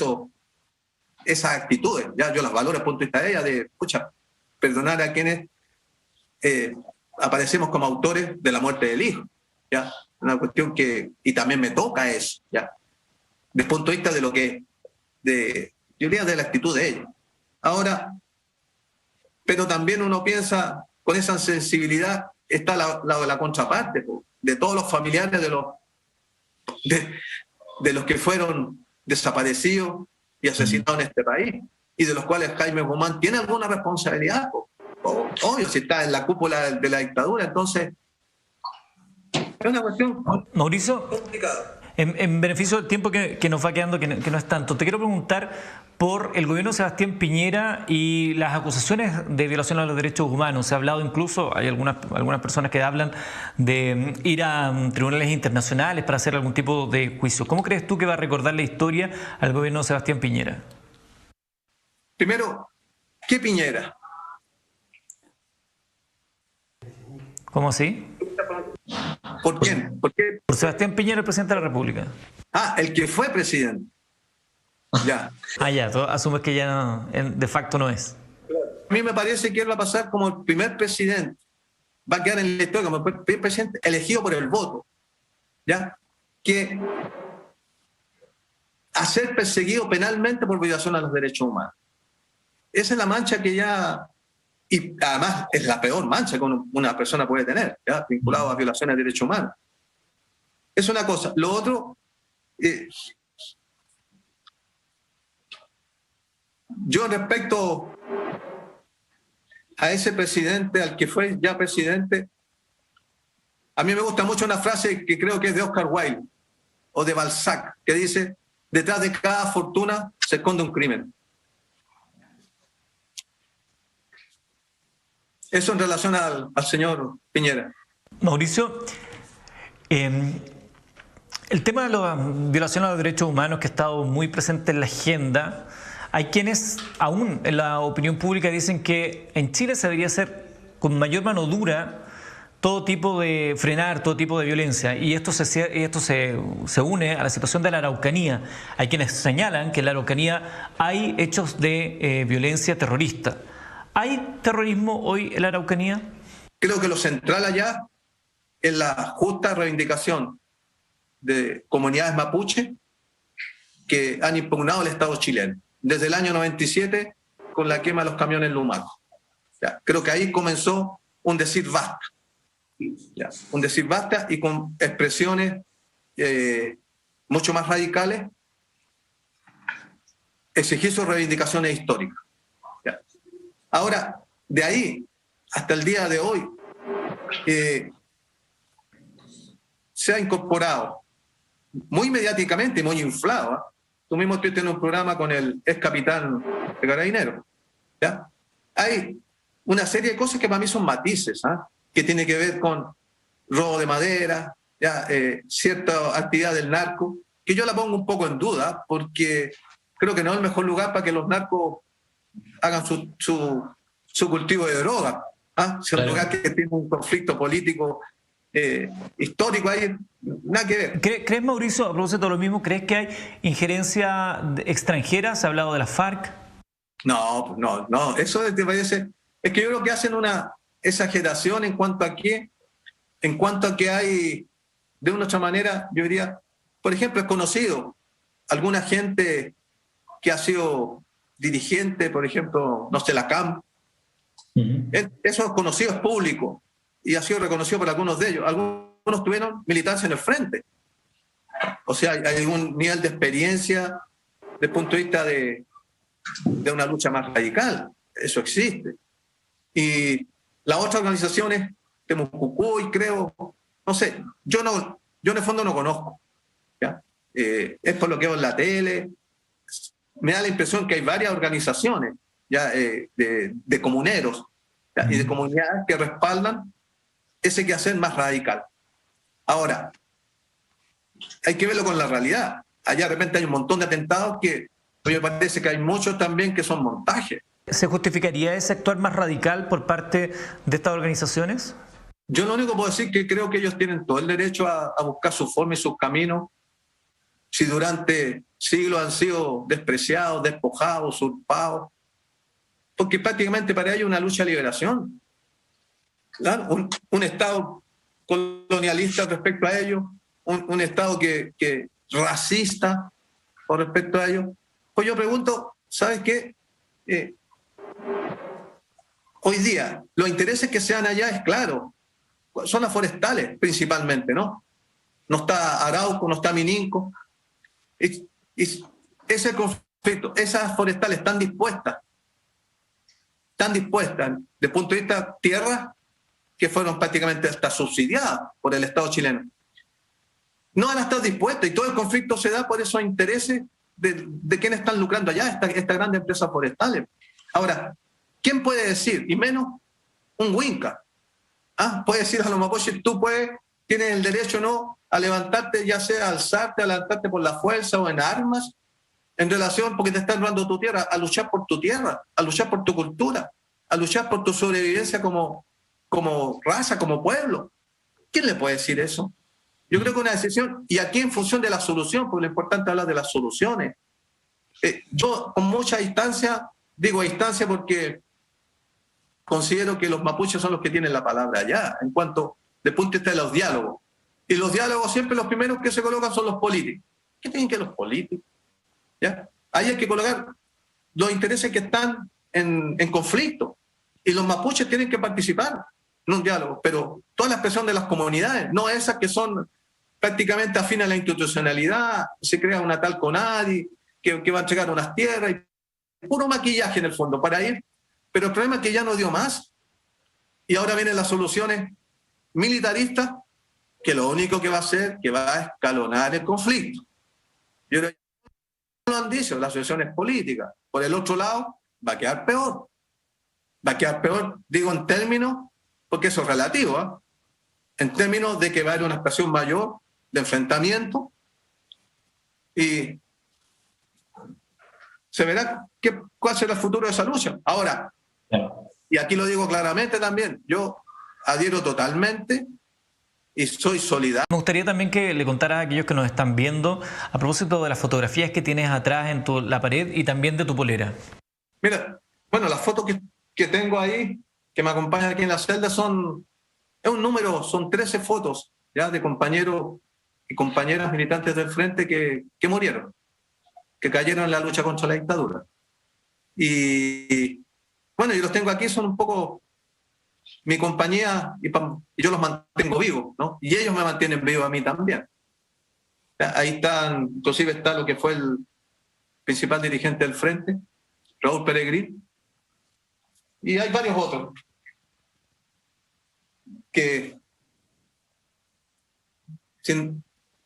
esas actitudes, ¿ya? Yo las valoro desde el punto de vista de ella, de, escucha, perdonar a quienes aparecemos como autores de la muerte del hijo, ¿ya? Una cuestión que, y también me toca eso, ¿ya? Desde el punto de vista de lo que yo diría, de la actitud de ellos. Ahora, pero también uno piensa, con esa sensibilidad está la contraparte, de todos los familiares de los que fueron desaparecidos y asesinados en este país, y de los cuales Jaime Guzmán tiene alguna responsabilidad. Obvio, si está en la cúpula de la dictadura, entonces es una cuestión
Mauricio,
complicada.
En beneficio del tiempo que nos va quedando, que no es tanto, te quiero preguntar por el gobierno de Sebastián Piñera y las acusaciones de violación a los derechos humanos. Se ha hablado incluso, hay algunas personas que hablan de ir a tribunales internacionales para hacer algún tipo de juicio. ¿Cómo crees tú que va a recordar la historia al gobierno de Sebastián Piñera?
Primero, ¿qué Piñera?
¿Cómo así?
¿Por quién? ¿Por qué?
Por Sebastián Piñera, el presidente de la República.
Ah, el que fue presidente. Ya.
Ya, tú asumes que ya no, de facto no es.
A mí me parece que él va a pasar como el primer presidente, va a quedar en la historia como el primer presidente elegido por el voto, ¿ya? Que a ser perseguido penalmente por violación a los derechos humanos. Esa es la mancha que ya, y además es la peor mancha que una persona puede tener, ¿ya? Vinculado a violaciones de derechos humanos. Es una cosa. Lo otro, yo respecto a ese presidente, al que fue ya presidente, a mí me gusta mucho una frase que creo que es de Oscar Wilde o de Balzac, que dice: detrás de cada fortuna se esconde un crimen. Eso en relación al señor Piñera.
Mauricio, el tema de la violación a los derechos humanos, que ha estado muy presente en la agenda, hay quienes aún en la opinión pública dicen que en Chile se debería hacer con mayor mano dura todo tipo de frenar, todo tipo de violencia, y esto se une a la situación de la Araucanía. Hay quienes señalan que en la Araucanía hay hechos de violencia terrorista. ¿Hay terrorismo hoy en la Araucanía?
Creo que lo central allá es la justa reivindicación de comunidades mapuche que han impugnado el Estado chileno desde el año 97 con la quema de los camiones Lumaco. Ya, creo que ahí comenzó un decir basta. Ya, un decir basta, y con expresiones mucho más radicales, exigir sus reivindicaciones históricas. Ya. Ahora, de ahí hasta el día de hoy, se ha incorporado muy mediáticamente y muy inflado. ¿Eh? Tú mismo estuviste en un programa con el ex capitán de Carabineros. ¿Ya? Hay una serie de cosas que para mí son matices, ¿eh? Que tiene que ver con robo de madera, ¿ya? Cierta actividad del narco, que yo la pongo un poco en duda, porque creo que no es el mejor lugar para que los narcos hagan su cultivo de droga. ¿Ah? Si es un lugar que tiene un conflicto político histórico ahí, nada que ver.
¿Crees, Mauricio, a propósito de lo mismo, crees que hay injerencia extranjera? ¿Se ha hablado de la FARC?
No, eso te parece... Es que yo creo que hacen una exageración en cuanto a que hay, de una otra manera, yo diría, por ejemplo, es conocido alguna gente que ha sido dirigente, por ejemplo, no sé, la CAM. Eso es conocido, es público, y ha sido reconocido por algunos de ellos. Algunos tuvieron militancia en el frente. O sea, hay algún nivel de experiencia desde el punto de vista de una lucha más radical. Eso existe. Y las otras organizaciones, Temucucuy, creo, no sé, yo en el fondo no conozco. ¿Ya? Es por lo que veo en la tele. Me da la impresión que hay varias organizaciones ya, de comuneros, ¿ya? Y de comunidades que respaldan ese quehacer más radical. Ahora, hay que verlo con la realidad. Allá de repente hay un montón de atentados que me parece que hay muchos también que son montajes.
¿Se justificaría ese actuar más radical por parte de estas organizaciones?
Yo lo único que puedo decir es que creo que ellos tienen todo el derecho a buscar su forma y sus caminos. Si durante siglos han sido despreciados, despojados, usurpados, porque prácticamente para ellos es una lucha de liberación. Claro, un Estado colonialista respecto a ellos, un Estado que racista con respecto a ellos, Pues yo pregunto, ¿sabes qué? Hoy día, los intereses que sean allá es claro, zonas forestales principalmente, ¿no? No está Arauco, no está Mininco. Ese conflicto, esas forestales están dispuestas desde el punto de vista tierra, que fueron prácticamente hasta subsidiadas por el Estado chileno. No van a estar dispuestas y todo el conflicto se da por esos intereses de quienes están lucrando allá, estas grandes empresas forestales. Ahora, ¿quién puede decir? Y menos un Winca. Puede decir a los mapuches, tú tienes el derecho o no a levantarte, ya sea a alzarte, a levantarte por la fuerza o en armas, en relación, porque te están robando tu tierra, a luchar por tu tierra, a luchar por tu cultura, a luchar por tu sobrevivencia como raza, como pueblo. ¿Quién le puede decir eso? Yo creo que una decisión, y aquí en función de la solución, porque lo importante es hablar de las soluciones. Yo con mucha distancia, digo a distancia porque considero que los mapuches son los que tienen la palabra allá, en cuanto, de punto de vista de los diálogos. Y los diálogos siempre los primeros que se colocan son los políticos. ¿Qué tienen que los políticos? ¿Ya? Ahí hay que colocar los intereses que están en conflicto. Y los mapuches tienen que participar en un diálogo, pero toda la expresión de las comunidades, no esas que son prácticamente afines a la institucionalidad, se crea una tal CONADI que va a entregar unas tierras, y puro maquillaje en el fondo para ir. Pero el problema es que ya no dio más. Y ahora vienen las soluciones militaristas, que lo único que va a hacer que va a escalonar el conflicto. Y ahora lo han dicho, las soluciones políticas. Por el otro lado, va a quedar peor. Va a quedar peor, digo en términos, porque eso es relativo, en términos de que va a haber una expresión mayor de enfrentamiento y se verá cuál será el futuro de esa lucha. Ahora, y aquí lo digo claramente también, yo adhiero totalmente y soy solidario.
Me gustaría también que le contaras a aquellos que nos están viendo a propósito de las fotografías que tienes atrás en la pared y también de tu polera.
Mira, bueno, las fotos que tengo ahí, que me acompañan aquí en la celda, es un número, son 13 fotos ya de compañeros y compañeras militantes del frente que murieron, que cayeron en la lucha contra la dictadura. Y bueno, yo los tengo aquí, son un poco mi compañía y yo los mantengo vivos, ¿no? Y ellos me mantienen vivo a mí también. Ahí están, inclusive está lo que fue el principal dirigente del frente, Raúl Peregrín, y hay varios otros que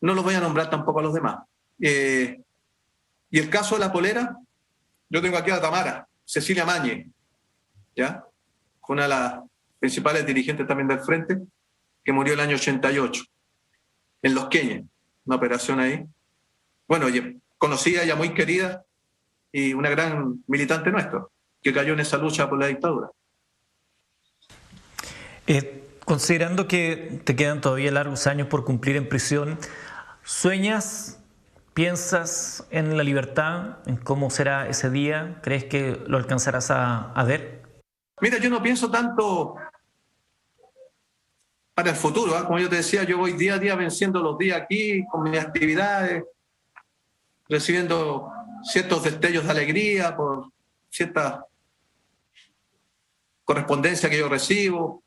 no los voy a nombrar tampoco a los demás. Y el caso de la polera, yo tengo aquí a Tamara, Cecilia Mañez, ¿ya? Una de las principales dirigentes también del frente, que murió el año 88, en Los Queñes, una operación ahí. Bueno, conocida, ya muy querida, y una gran militante nuestra, que cayó en esa lucha por la dictadura.
Considerando que te quedan todavía largos años por cumplir en prisión, ¿sueñas, piensas en la libertad, en cómo será ese día? ¿Crees que lo alcanzarás a ver?
Mira, yo no pienso tanto para el futuro, ¿eh? Como yo te decía, yo voy día a día venciendo los días aquí, con mis actividades, recibiendo ciertos destellos de alegría por cierta correspondencia que yo recibo.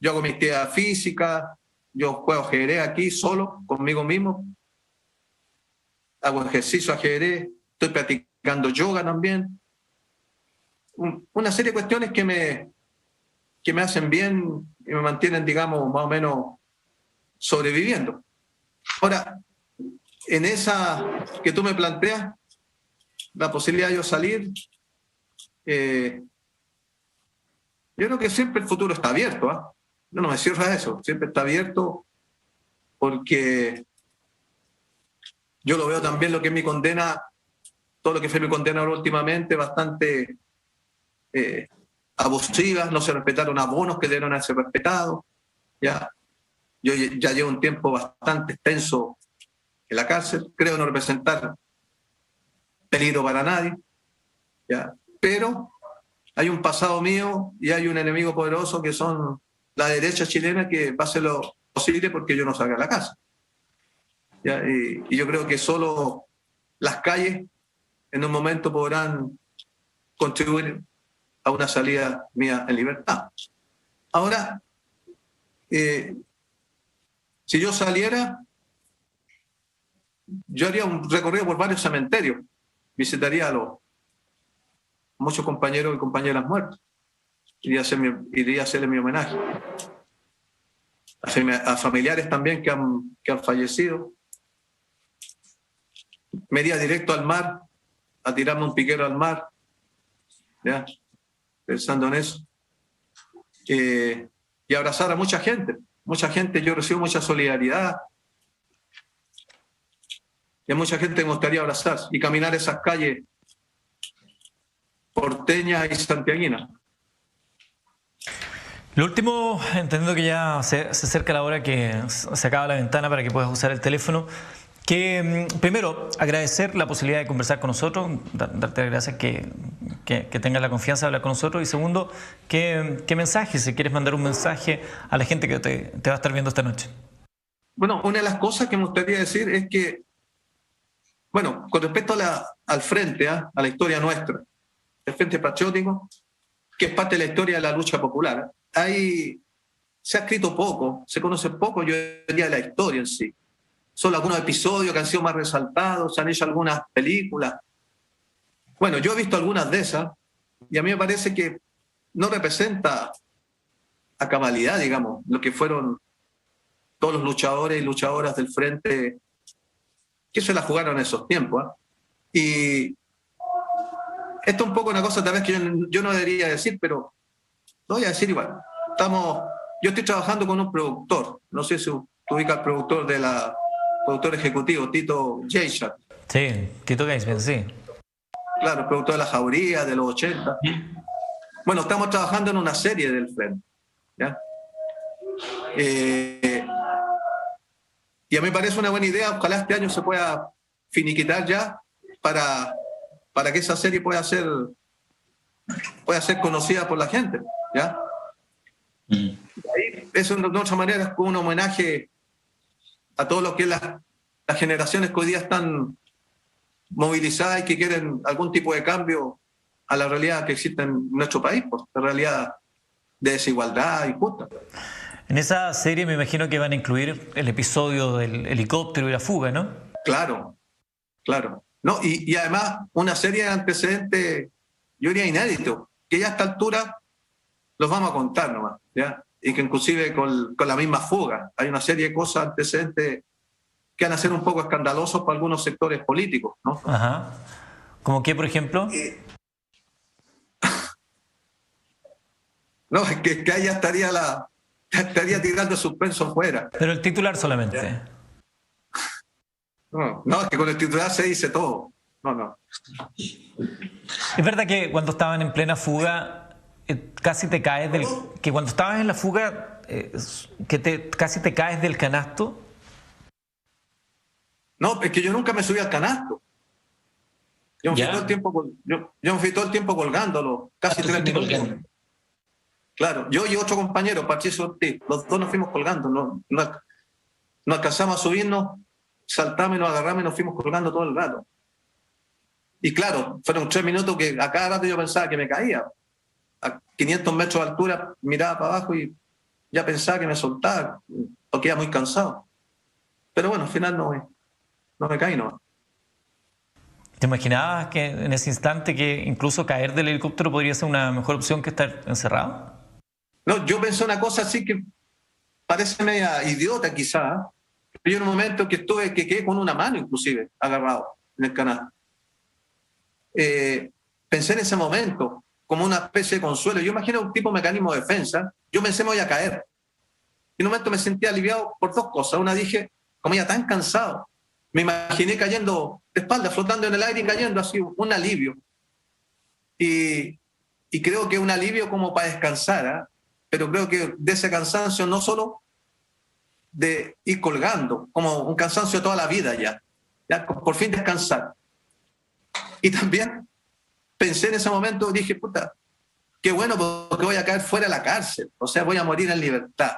Yo hago mi actividad física, yo juego ajedrez aquí solo, conmigo mismo, hago ejercicio ajedrez, estoy practicando yoga también. Una serie de cuestiones que me hacen bien y me mantienen, digamos, más o menos sobreviviendo. Ahora, en esa que tú me planteas, la posibilidad de yo salir, yo creo que siempre el futuro está abierto, ¿eh? No me cierro a eso, siempre está abierto porque yo lo veo también lo que es mi condena, todo lo que fue mi condena últimamente, bastante abusivas, no se respetaron abonos que debieron haberse respetado. ¿Ya? Yo ya llevo un tiempo bastante extenso en la cárcel, creo no representar peligro para nadie, ¿ya? Pero hay un pasado mío y hay un enemigo poderoso que son la derecha chilena, que va a hacer lo posible porque yo no salga a la casa. ¿Ya? Y yo creo que solo las calles en un momento podrán contribuir a una salida mía en libertad. Ahora, si yo saliera, yo haría un recorrido por varios cementerios, visitaría a muchos compañeros y compañeras muertos, iría a hacerle mi homenaje, a familiares también que han fallecido. Me iría directo al mar, a tirarme un piquero al mar, ¿ya? Pensando en eso, y abrazar a mucha gente. Yo recibo mucha solidaridad, y a mucha gente me gustaría abrazar y caminar esas calles porteñas y santiaguinas.
Lo último, entendiendo que ya se acerca la hora que se acaba la ventana para que puedas usar el teléfono, que primero agradecer la posibilidad de conversar con nosotros, darte las gracias que tengas la confianza de hablar con nosotros, y segundo, ¿qué mensaje, si quieres mandar un mensaje a la gente que te va a estar viendo esta noche?
Bueno, una de las cosas que me gustaría decir es que, bueno, con respecto al frente, a la historia nuestra, el Frente Patriótico, que es parte de la historia de la lucha popular, se ha escrito poco, se conoce poco, yo diría, de la historia en sí. Solo algunos episodios que han sido más resaltados, se han hecho algunas películas. Bueno, yo he visto algunas de esas y a mí me parece que no representa a cabalidad, digamos, lo que fueron todos los luchadores y luchadoras del frente que se la jugaron en esos tiempos. Y esto es un poco una cosa tal vez que yo no debería decir, pero lo voy a decir igual. Yo estoy trabajando con un productor, no sé si tú ubicas al productor productor ejecutivo, Tito Geisha.
Sí, Tito Geisha, sí.
Claro, el productor de La Jauría, de los 80. Bueno, estamos trabajando en una serie del frente, ¿ya? Y a mí me parece una buena idea, ojalá este año se pueda finiquitar ya para que esa serie pueda ser conocida por la gente, ¿ya? Y ahí, eso de otra manera es como un homenaje a todo lo que las generaciones que hoy día están movilizadas y que quieren algún tipo de cambio a la realidad que existe en nuestro país, pues, la realidad de desigualdad injusta.
En esa serie me imagino que van a incluir el episodio del helicóptero y la fuga, ¿no?
Claro. No, y además una serie de antecedentes, yo diría inédito, que ya a esta altura los vamos a contar nomás, ¿ya? Y que inclusive con la misma fuga hay una serie de cosas antecedentes que van a ser un poco escandalosos para algunos sectores políticos, ¿no?
Ajá. ¿Cómo qué, por ejemplo?
No, es que ahí ya estaría tirando suspenso fuera.
Pero el titular solamente.
No, es que con el titular se dice todo. No.
Es verdad que cuando estaban en plena fuga, casi te caes que cuando estabas en la fuga, casi te caes del canasto.
No, es que yo nunca me subí al canasto. Yo me fui todo el tiempo colgándolo, casi 3 minutos. Claro, yo y otro compañero, Patricio Ortiz, los dos nos fuimos colgando, no alcanzamos a subirnos, saltamos y nos agarramos y nos fuimos colgando todo el rato. Y claro, fueron 3 minutos que a cada rato yo pensaba que me caía. A 500 metros de altura miraba para abajo y ya pensaba que me soltaba, porque iba muy cansado. Pero bueno, al final no me caí, no.
¿Te imaginabas que en ese instante que incluso caer del helicóptero podría ser una mejor opción que estar encerrado?
No, yo pensé una cosa así que parece media idiota quizá, pero yo en un momento que quedé con una mano inclusive agarrado en el canal. Pensé en ese momento como una especie de consuelo. Yo imagino un tipo de mecanismo de defensa. Yo pensé me voy a caer. Y en un momento me sentí aliviado por 2 cosas. Una dije, como ya tan cansado, me imaginé cayendo de espalda, flotando en el aire y cayendo así, un alivio. Y creo que un alivio como para descansar, ¿eh? Pero creo que de ese cansancio no solo de ir colgando, como un cansancio de toda la vida ya por fin descansar. Y también pensé en ese momento, dije, puta, qué bueno porque voy a caer fuera de la cárcel, o sea, voy a morir en libertad.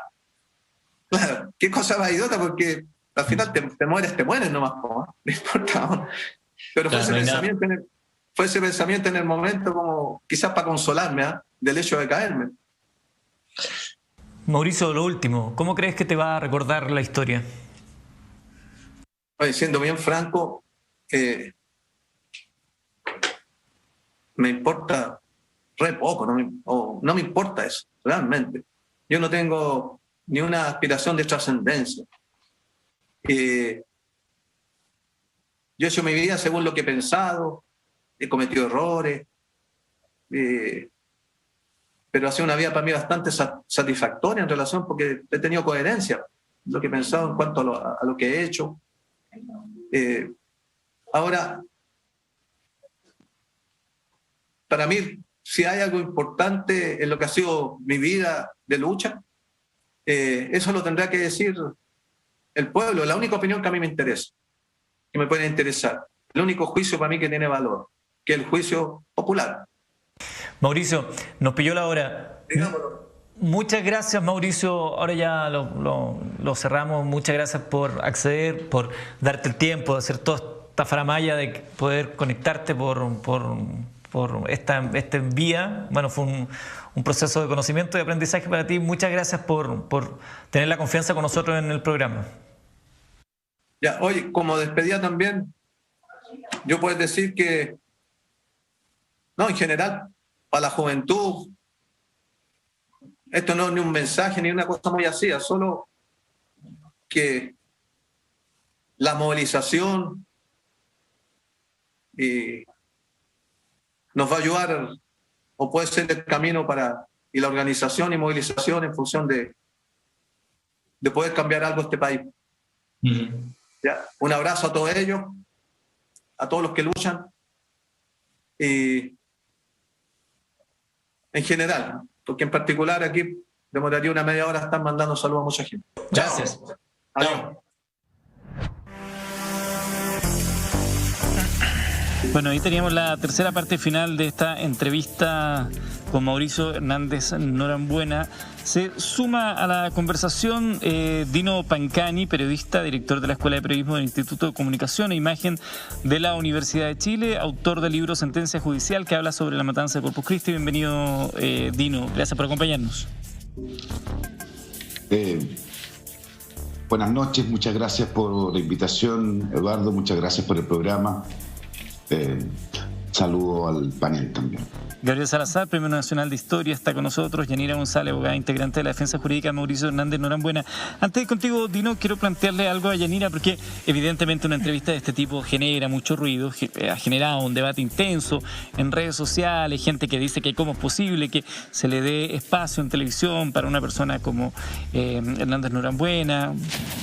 Claro, qué cosa más idiota porque al final te mueres nomás, ¿no? No importa.
Pero
Claro,
fue ese pensamiento en el momento como quizás para consolarme del hecho de caerme.
Mauricio, lo último, ¿cómo crees que te va a recordar la historia?
Oye, siendo bien franco, me importa re poco, no me importa eso, realmente. Yo no tengo ni una aspiración de trascendencia. Yo he hecho mi vida según lo que he pensado, he cometido errores, pero ha sido una vida para mí bastante satisfactoria en relación, porque he tenido coherencia en lo que he pensado en cuanto a lo que he hecho. Ahora, para mí, si hay algo importante en lo que ha sido mi vida de lucha, eso lo tendrá que decir el pueblo. La única opinión que a mí me interesa, que me puede interesar, el único juicio para mí que tiene valor, que es el juicio popular.
Mauricio, nos pilló la hora.
Digámoslo.
Muchas gracias, Mauricio. Ahora ya lo cerramos. Muchas gracias por acceder, por darte el tiempo de hacer toda esta faramalla, de poder conectarte por esta vía. Bueno, fue un proceso de conocimiento y aprendizaje para ti. Muchas gracias por tener la confianza con nosotros en el programa.
Ya, oye, como despedida también, yo puedo decir que, no, en general, para la juventud, esto no es ni un mensaje ni una cosa muy así, es solo que la movilización nos va a ayudar, o puede ser el camino y la organización y movilización en función de poder cambiar algo este país. Ya, un abrazo a todos ellos, a todos los que luchan, y en general, porque en particular aquí demoraría una media hora estar mandando saludos a mucha gente.
Gracias.
Adiós.
Bueno, ahí teníamos la tercera parte final de esta entrevista con Mauricio Hernández Norambuena. Se suma a la conversación Dino Pancani, periodista, director de la Escuela de Periodismo del Instituto de Comunicación e Imagen de la Universidad de Chile, autor del libro Sentencia Judicial, que habla sobre la matanza de Corpus Christi. Bienvenido, Dino. Gracias por acompañarnos.
Buenas noches, muchas gracias por la invitación, Eduardo, muchas gracias por el programa. Saludo al panel también.
Gabriel Salazar, Premio Nacional de Historia, está con nosotros. Yanira González, abogada integrante de la Defensa Jurídica. Mauricio Hernández Norambuena. Antes de ir contigo, Dino, quiero plantearle algo a Yanira, porque evidentemente una entrevista de este tipo genera mucho ruido, ha generado un debate intenso en redes sociales, gente que dice que cómo es posible que se le dé espacio en televisión para una persona como Hernández Norambuena.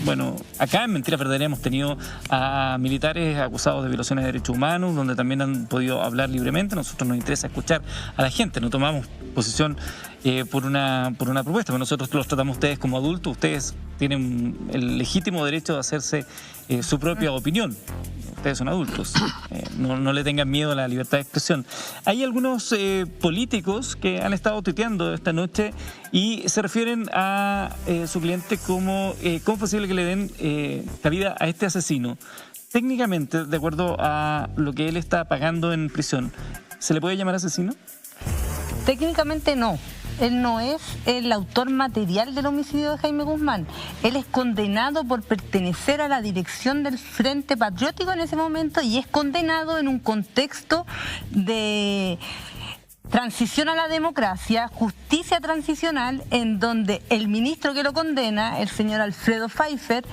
Bueno, acá en Mentiras Verdaderas hemos tenido a militares acusados de violaciones de derechos humanos, donde también han podido hablar libremente. A nosotros nos interesa escuchar a la gente, no tomamos posición por una propuesta, pero nosotros los tratamos a ustedes como adultos. Ustedes tienen el legítimo derecho de hacerse su propia opinión. Ustedes son adultos, no le tengan miedo a la libertad de expresión. Hay algunos políticos que han estado tuiteando esta noche y se refieren a su cliente como cómo es posible que le den cabida a este asesino. Técnicamente, de acuerdo a lo que él está pagando en prisión, ¿se le puede llamar asesino?
Técnicamente no. Él no es el autor material del homicidio de Jaime Guzmán. Él es condenado por pertenecer a la dirección del Frente Patriótico en ese momento y es condenado en un contexto de transición a la democracia, justicia transicional, en donde el ministro que lo condena, el señor Alfredo Pfeiffer,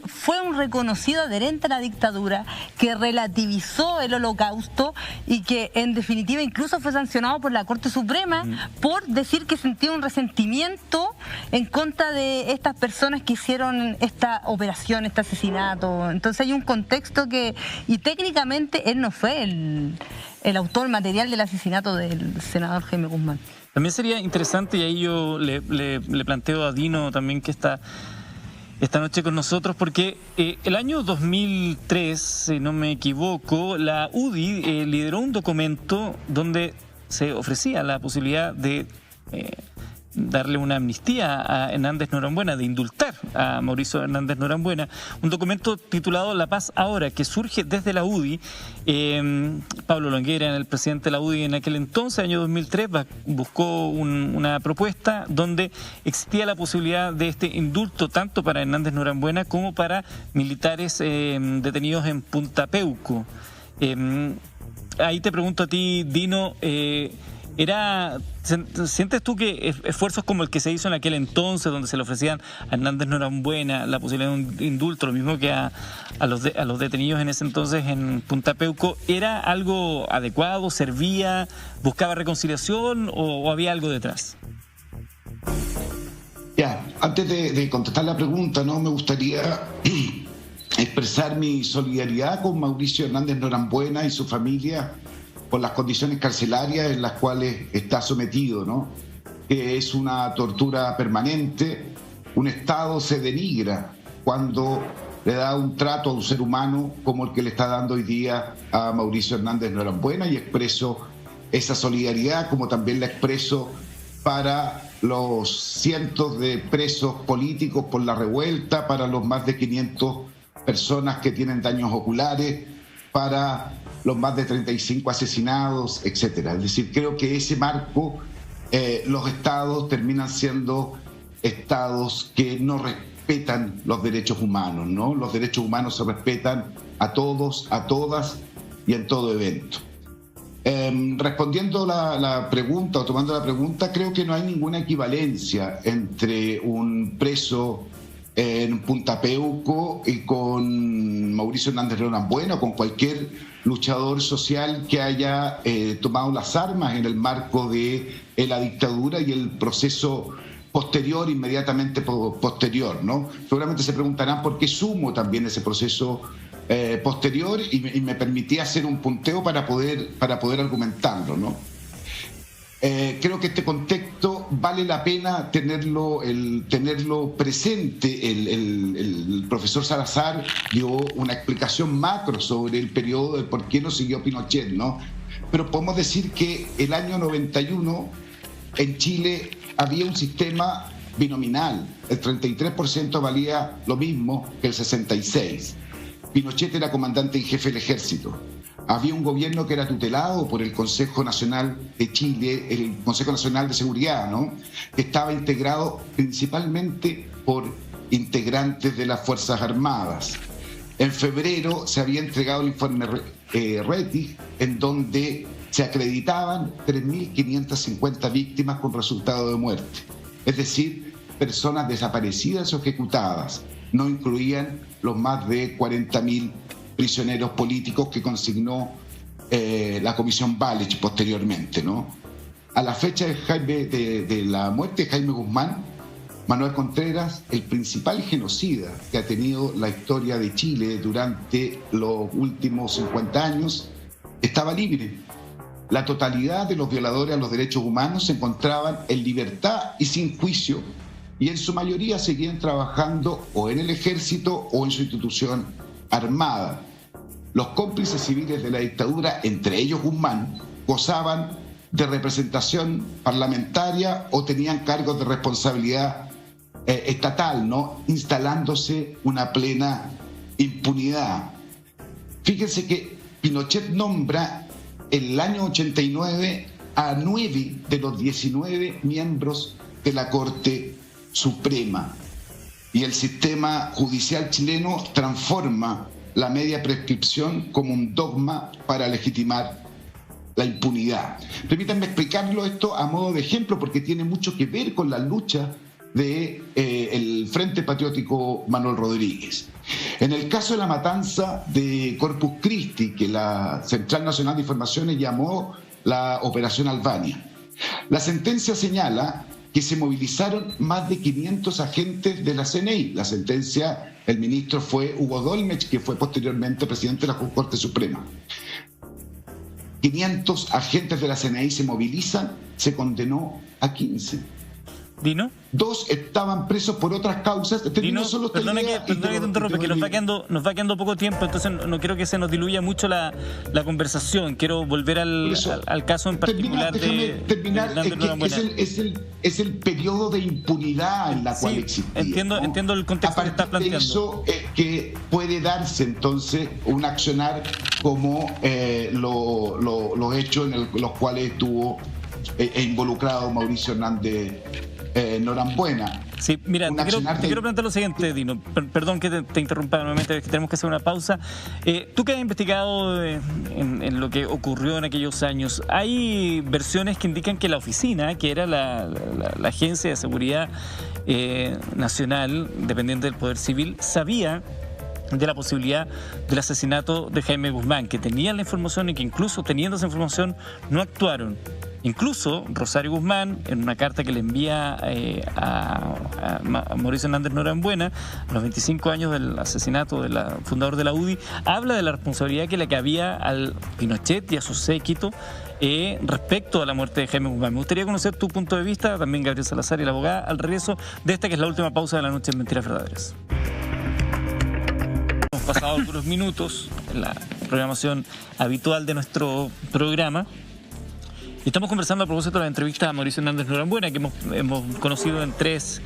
fue un reconocido adherente a la dictadura, que relativizó el holocausto y que en definitiva incluso fue sancionado por la Corte Suprema por decir que sentía un resentimiento en contra de estas personas que hicieron esta operación, este asesinato. Entonces hay un contexto y técnicamente él no fue el autor material del asesinato del senador Jaime Guzmán.
También sería interesante, y ahí yo le planteo a Dino también que está esta noche con nosotros, porque el año 2003, si no me equivoco, la UDI lideró un documento donde se ofrecía la posibilidad de darle una amnistía a Hernández Norambuena, de indultar a Mauricio Hernández Norambuena, un documento titulado La Paz Ahora, que surge desde la UDI. Pablo Longueira, el presidente de la UDI en aquel entonces, año 2003, buscó una propuesta donde existía la posibilidad de este indulto tanto para Hernández Norambuena como para militares detenidos en Punta Peuco. Ahí te pregunto a ti, Dino, ¿sientes tú que esfuerzos como el que se hizo en aquel entonces, donde se le ofrecían a Hernández Norambuena la posibilidad de un indulto, lo mismo que a los detenidos en ese entonces en Punta Peuco, era algo adecuado, servía, buscaba reconciliación o había algo detrás?
Ya, antes de contestar la pregunta, ¿no? Me gustaría expresar mi solidaridad con Mauricio Hernández Norambuena y su familia por las condiciones carcelarias en las cuales está sometido, ¿no? Que es una tortura permanente. Un Estado se denigra cuando le da un trato a un ser humano como el que le está dando hoy día a Mauricio Hernández Norambuena, y expreso esa solidaridad, como también la expreso para los cientos de presos políticos por la revuelta, para los más de 500 personas que tienen daños oculares, para los más de 35 asesinados, etcétera. Es decir, creo que ese marco, los estados terminan siendo estados que no respetan los derechos humanos, ¿no? Los derechos humanos se respetan a todos, a todas y en todo evento. Respondiendo la pregunta o tomando la pregunta, creo que no hay ninguna equivalencia entre un preso en Punta Peuco y con Mauricio Hernández Norambuena o con cualquier luchador social que haya tomado las armas en el marco de la dictadura y el proceso posterior, inmediatamente posterior, ¿no? Seguramente se preguntarán por qué sumo también ese proceso posterior y me permití hacer un punteo para poder argumentarlo, ¿no? Creo que este contexto vale la pena tenerlo presente. El profesor Salazar dio una explicación macro sobre el periodo de por qué no siguió Pinochet, ¿no? Pero podemos decir que el año 91 en Chile había un sistema binominal. El 33% valía lo mismo que el 66%. Pinochet era comandante en jefe del ejército. Había un gobierno que era tutelado por el Consejo Nacional de Chile, el Consejo Nacional de Seguridad, ¿no? Que estaba integrado principalmente por integrantes de las Fuerzas Armadas. En febrero se había entregado el informe Rettig, en donde se acreditaban 3.550 víctimas con resultado de muerte. Es decir, personas desaparecidas o ejecutadas. No incluían los más de 40.000 prisioneros políticos que consignó la Comisión Balich posteriormente, ¿no? A la fecha de la muerte de Jaime Guzmán, Manuel Contreras, el principal genocida que ha tenido la historia de Chile durante los últimos 50 años, estaba libre. La totalidad de los violadores a los derechos humanos se encontraban en libertad y sin juicio, y en su mayoría seguían trabajando o en el ejército o en su institución armada. Los cómplices civiles de la dictadura, entre ellos Guzmán, gozaban de representación parlamentaria o tenían cargos de responsabilidad estatal, ¿no? Instalándose una plena impunidad. Fíjense que Pinochet nombra en el año 89 a 9 de los 19 miembros de la Corte Suprema, y el sistema judicial chileno transforma la media prescripción como un dogma para legitimar la impunidad. Permítanme explicarlo esto a modo de ejemplo, porque tiene mucho que ver con la lucha del Frente Patriótico Manuel Rodríguez. En el caso de la matanza de Corpus Christi, que la Central Nacional de Informaciones llamó la Operación Albania, la sentencia señala que se movilizaron más de 500 agentes de la CNI. La sentencia, el ministro fue Hugo Dolmech, que fue posteriormente presidente de la Corte Suprema. 500 agentes de la CNI se movilizan, se condenó a 15.
¿Dino?
2 estaban presos por otras causas.
Dino, perdona que te interrumpa, que nos va quedando poco tiempo, entonces no quiero que se nos diluya mucho la conversación. Quiero volver al caso en particular
de Hernández Norambuena. Es el periodo de impunidad en la cual existía.
Entiendo el contexto que estás planteando.
Eso que puede darse entonces un accionar como los hechos en los cuales estuvo involucrado Mauricio Hernández Norambuena.
Sí, mira, te quiero plantear lo siguiente, Dino. Perdón que te interrumpa nuevamente, que tenemos que hacer una pausa. Tú que has investigado en lo que ocurrió en aquellos años, hay versiones que indican que la oficina, que era la Agencia de Seguridad Nacional, dependiente del Poder Civil, sabía de la posibilidad del asesinato de Jaime Guzmán, que tenían la información y que incluso teniendo esa información no actuaron. Incluso Rosario Guzmán, en una carta que le envía a Mauricio Hernández Norambuena, a los 25 años del asesinato del fundador de la UDI, habla de la responsabilidad que le cabía al Pinochet y a su séquito respecto a la muerte de Jaime Guzmán. Me gustaría conocer tu punto de vista, también Gabriel Salazar y la abogada, al regreso de esta que es la última pausa de la noche en Mentiras Verdaderas. Hemos pasado algunos minutos en la programación habitual de nuestro programa. Y estamos conversando a propósito de la entrevista a Mauricio Hernández Norambuena, que hemos conocido en tres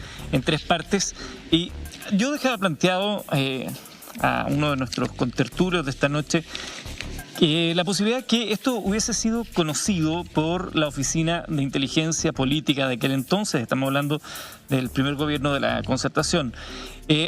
partes. Y yo dejaba planteado a uno de nuestros contertulios de esta noche la posibilidad que esto hubiese sido conocido por la Oficina de Inteligencia Política de aquel entonces. Estamos hablando del primer gobierno de la Concertación.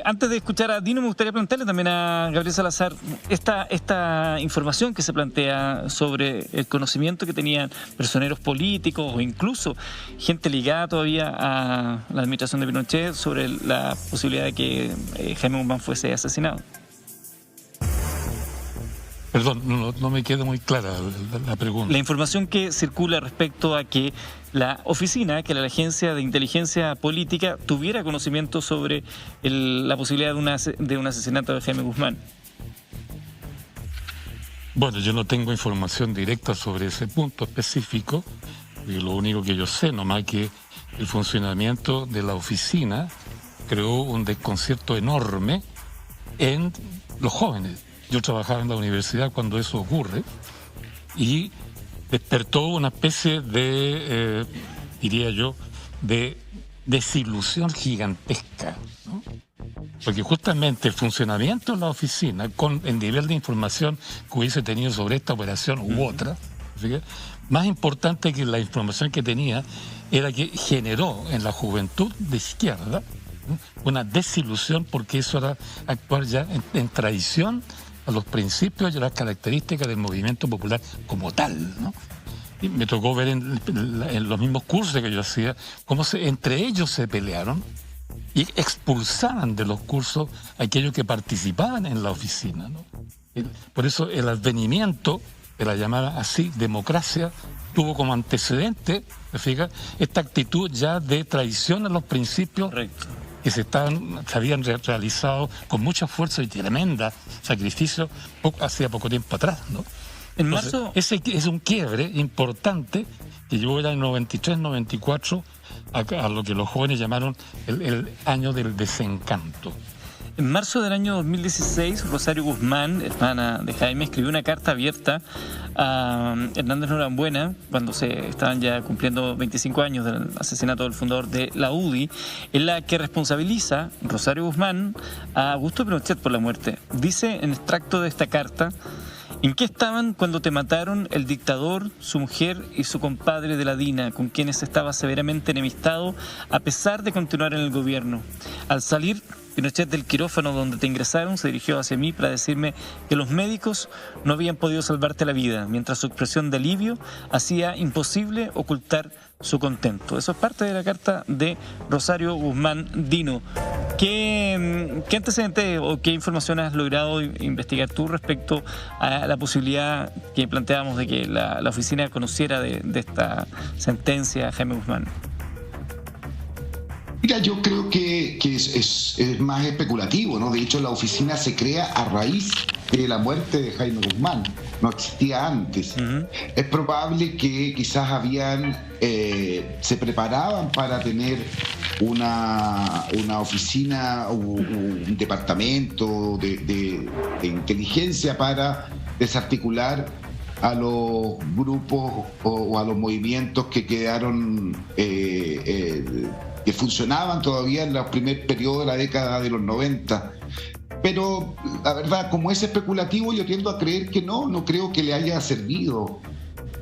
Antes de escuchar a Dino, me gustaría plantearle también a Gabriel Salazar esta información que se plantea sobre el conocimiento que tenían personeros políticos o incluso gente ligada todavía a la administración de Pinochet sobre la posibilidad de que Jaime Guzmán fuese asesinado.
Perdón, no me queda muy clara la pregunta.
La información que circula respecto a que la oficina, que la Agencia de Inteligencia Política tuviera conocimiento sobre la posibilidad de un asesinato de Jaime Guzmán.
Bueno, yo no tengo información directa sobre ese punto específico. Y lo único que yo sé nomás es que el funcionamiento de la oficina creó un desconcierto enorme en los jóvenes. Yo trabajaba en la universidad cuando eso ocurre y despertó una especie de, diría yo, de desilusión gigantesca, ¿no? Porque justamente el funcionamiento de la oficina, con el nivel de información que hubiese tenido sobre esta operación u otra, ¿sí?, más importante que la información que tenía era que generó en la juventud de izquierda una desilusión, porque eso era actuar ya en traición a los principios y a las características del movimiento popular como tal, ¿no? Y me tocó ver en los mismos cursos que yo hacía cómo entre ellos se pelearon y expulsaban de los cursos a aquellos que participaban en la oficina, ¿no? Por eso el advenimiento de la llamada así democracia tuvo como antecedente, ¿me fijas?, esta actitud ya de traición a los principios. Correcto. Que se habían realizado con mucha fuerza y tremenda sacrificio hacía poco tiempo atrás, ¿no?
En marzo...
Ese es un quiebre importante que llevó el año 93-94 a lo que los jóvenes llamaron el año del desencanto.
En marzo del año 2016, Rosario Guzmán, hermana de Jaime, escribió una carta abierta a Hernández Norambuena cuando se estaban ya cumpliendo 25 años del asesinato del fundador de la UDI, en la que responsabiliza Rosario Guzmán a Augusto Pinochet por la muerte. Dice en extracto de esta carta: ¿en qué estaban cuando te mataron el dictador, su mujer y su compadre de la DINA, con quienes estaba severamente enemistado a pesar de continuar en el gobierno? Al salir Pinochet del quirófano donde te ingresaron, se dirigió hacia mí para decirme que los médicos no habían podido salvarte la vida, mientras su expresión de alivio hacía imposible ocultar su contento. Eso es parte de la carta de Rosario Guzmán. Dino, ¿qué antecedentes o qué información has logrado investigar tú respecto a la posibilidad que planteábamos de que la oficina conociera de esta sentencia a Jaime Guzmán?
Mira, yo creo que es más especulativo, ¿no? De hecho, la oficina se crea a raíz de la muerte de Jaime Guzmán, no existía antes. Es probable que quizás se preparaban para tener una oficina o un departamento de inteligencia para desarticular a los grupos o a los movimientos que quedaron, que funcionaban todavía en el primer periodo de la década de los 90. Pero la verdad, como es especulativo, yo tiendo a creer que no creo que le haya servido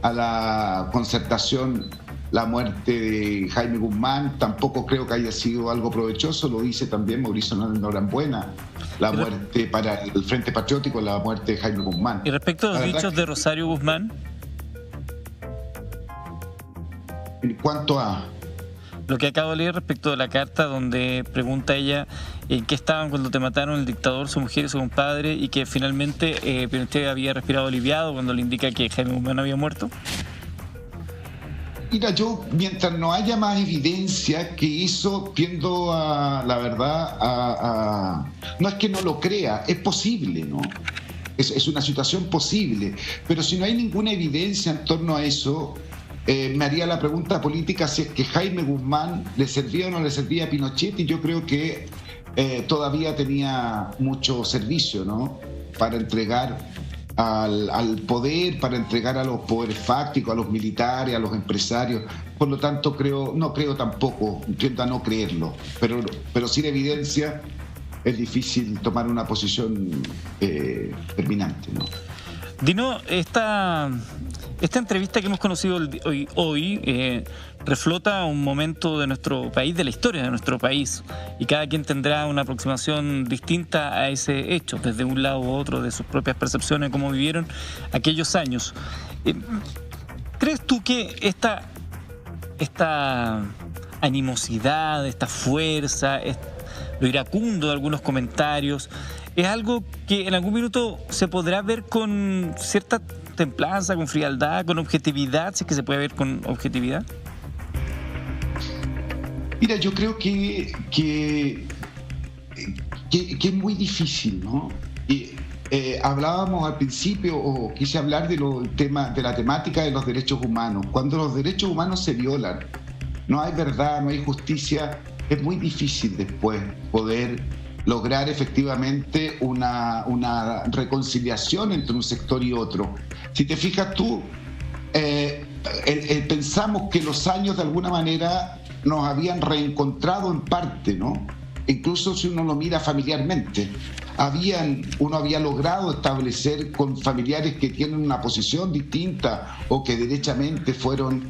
a la Concertación la muerte de Jaime Guzmán, tampoco creo que haya sido algo provechoso, lo dice también Mauricio Norambuena, la muerte para el Frente Patriótico, la muerte de Jaime Guzmán.
Y respecto a los dichos de Rosario Guzmán,
en cuanto a
lo que acabo de leer respecto de la carta donde pregunta ella en qué estaban cuando te mataron el dictador, su mujer y su compadre, y que finalmente Pinochet había respirado aliviado cuando le indica que Jaime Guzmán había muerto.
Mira, yo, mientras no haya más evidencia que eso, tiendo a, la verdad, no es que no lo crea, es posible, ¿no? Es una situación posible, pero si no hay ninguna evidencia en torno a eso, me haría la pregunta política si es que Jaime Guzmán le servía o no le servía a Pinochet, y yo creo que todavía tenía mucho servicio, ¿no? Para entregar al poder, para entregar a los poderes fácticos, a los militares, a los empresarios. Por lo tanto, no creo tampoco, tiendo a no creerlo, pero sin evidencia es difícil tomar una posición terminante, ¿no?
Dino, esta entrevista que hemos conocido hoy reflota un momento de nuestro país, de la historia de nuestro país, y cada quien tendrá una aproximación distinta a ese hecho, desde un lado u otro, de sus propias percepciones, cómo vivieron aquellos años. ¿Crees tú que esta animosidad, esta fuerza, lo iracundo de algunos comentarios, es algo que en algún minuto se podrá ver con cierta templanza, con frialdad, con objetividad, si es que se puede ver con objetividad?
Mira, yo creo que es muy difícil, ¿no? Y hablábamos al principio, o quise hablar de la temática de los derechos humanos. Cuando los derechos humanos se violan, no hay verdad, no hay justicia, es muy difícil después poder lograr efectivamente una reconciliación entre un sector y otro. Si te fijas tú, pensamos que los años de alguna manera nos habían reencontrado en parte, ¿no? Incluso si uno lo mira familiarmente, uno había logrado establecer con familiares que tienen una posición distinta o que derechamente fueron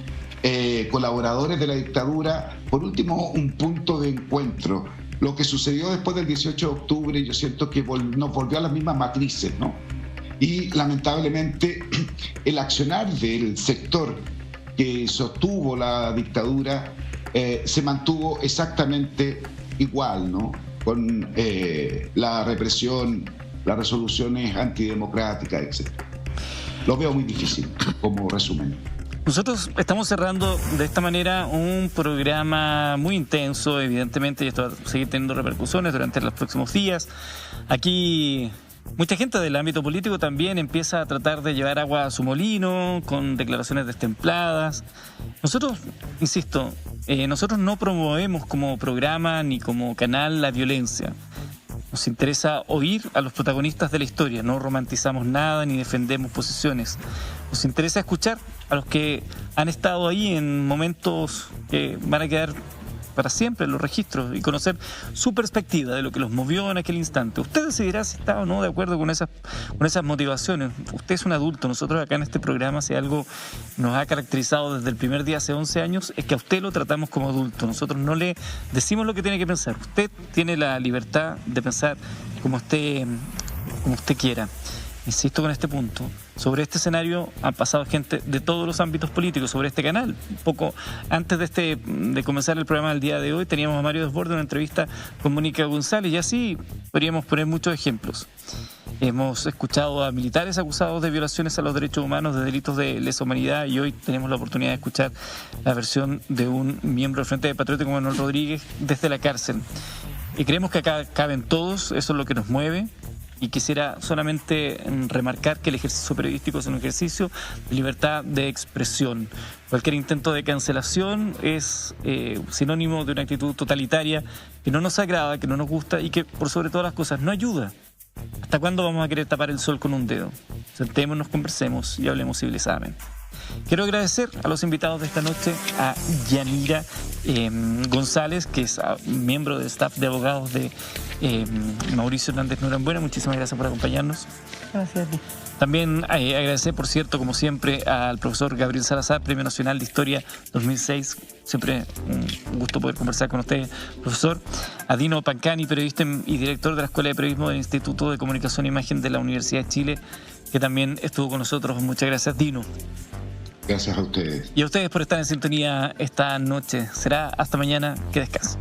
colaboradores de la dictadura, por último, un punto de encuentro. Lo que sucedió después del 18 de octubre, yo siento que nos volvió a las mismas matrices, ¿no? Y lamentablemente el accionar del sector que sostuvo la dictadura se mantuvo exactamente igual, ¿no? Con la represión, las resoluciones antidemocráticas, etc. Lo veo muy difícil como resumen.
Nosotros estamos cerrando de esta manera un programa muy intenso, evidentemente, y esto va a seguir teniendo repercusiones durante los próximos días. Aquí mucha gente del ámbito político también empieza a tratar de llevar agua a su molino con declaraciones destempladas. Nosotros, insisto, nosotros no promovemos como programa ni como canal la violencia. Nos interesa oír a los protagonistas de la historia, no romantizamos nada ni defendemos posiciones. Nos interesa escuchar a los que han estado ahí en momentos que van a quedar para siempre en los registros y conocer su perspectiva de lo que los movió en aquel instante. Usted decidirá si está o no de acuerdo con esas motivaciones. Usted es un adulto. Nosotros acá en este programa, si algo nos ha caracterizado desde el primer día hace 11 años, es que a usted lo tratamos como adulto. Nosotros no le decimos lo que tiene que pensar. Usted tiene la libertad de pensar como usted quiera. Insisto con este punto. Sobre este escenario han pasado gente de todos los ámbitos políticos, sobre este canal. Un poco antes de comenzar el programa del día de hoy, teníamos a Mario Desbordes, una entrevista con Mónica González, y así podríamos poner muchos ejemplos. Hemos escuchado a militares acusados de violaciones a los derechos humanos, de delitos de lesa humanidad, y hoy tenemos la oportunidad de escuchar la versión de un miembro del Frente Patriótico, Manuel Rodríguez, desde la cárcel. Y creemos que acá caben todos, eso es lo que nos mueve. Y quisiera solamente remarcar que el ejercicio periodístico es un ejercicio de libertad de expresión. Cualquier intento de cancelación es sinónimo de una actitud totalitaria que no nos agrada, que no nos gusta y que, por sobre todas las cosas, no ayuda. ¿Hasta cuándo vamos a querer tapar el sol con un dedo? Sentémonos, conversemos y hablemos civilizadamente. Quiero agradecer a los invitados de esta noche, a Yanira González, que es miembro del staff de abogados de Mauricio Hernández Norambuena. Muchísimas gracias por acompañarnos.
Gracias a ti.
También agradecer, por cierto, como siempre, al profesor Gabriel Salazar, Premio Nacional de Historia 2006. Siempre un gusto poder conversar con usted, profesor. A Dino Pancani, periodista y director de la Escuela de Periodismo del Instituto de Comunicación e Imagen de la Universidad de Chile, que también estuvo con nosotros. Muchas gracias, Dino.
Gracias a ustedes.
Y a ustedes por estar en sintonía esta noche. Será hasta mañana. Que descansen.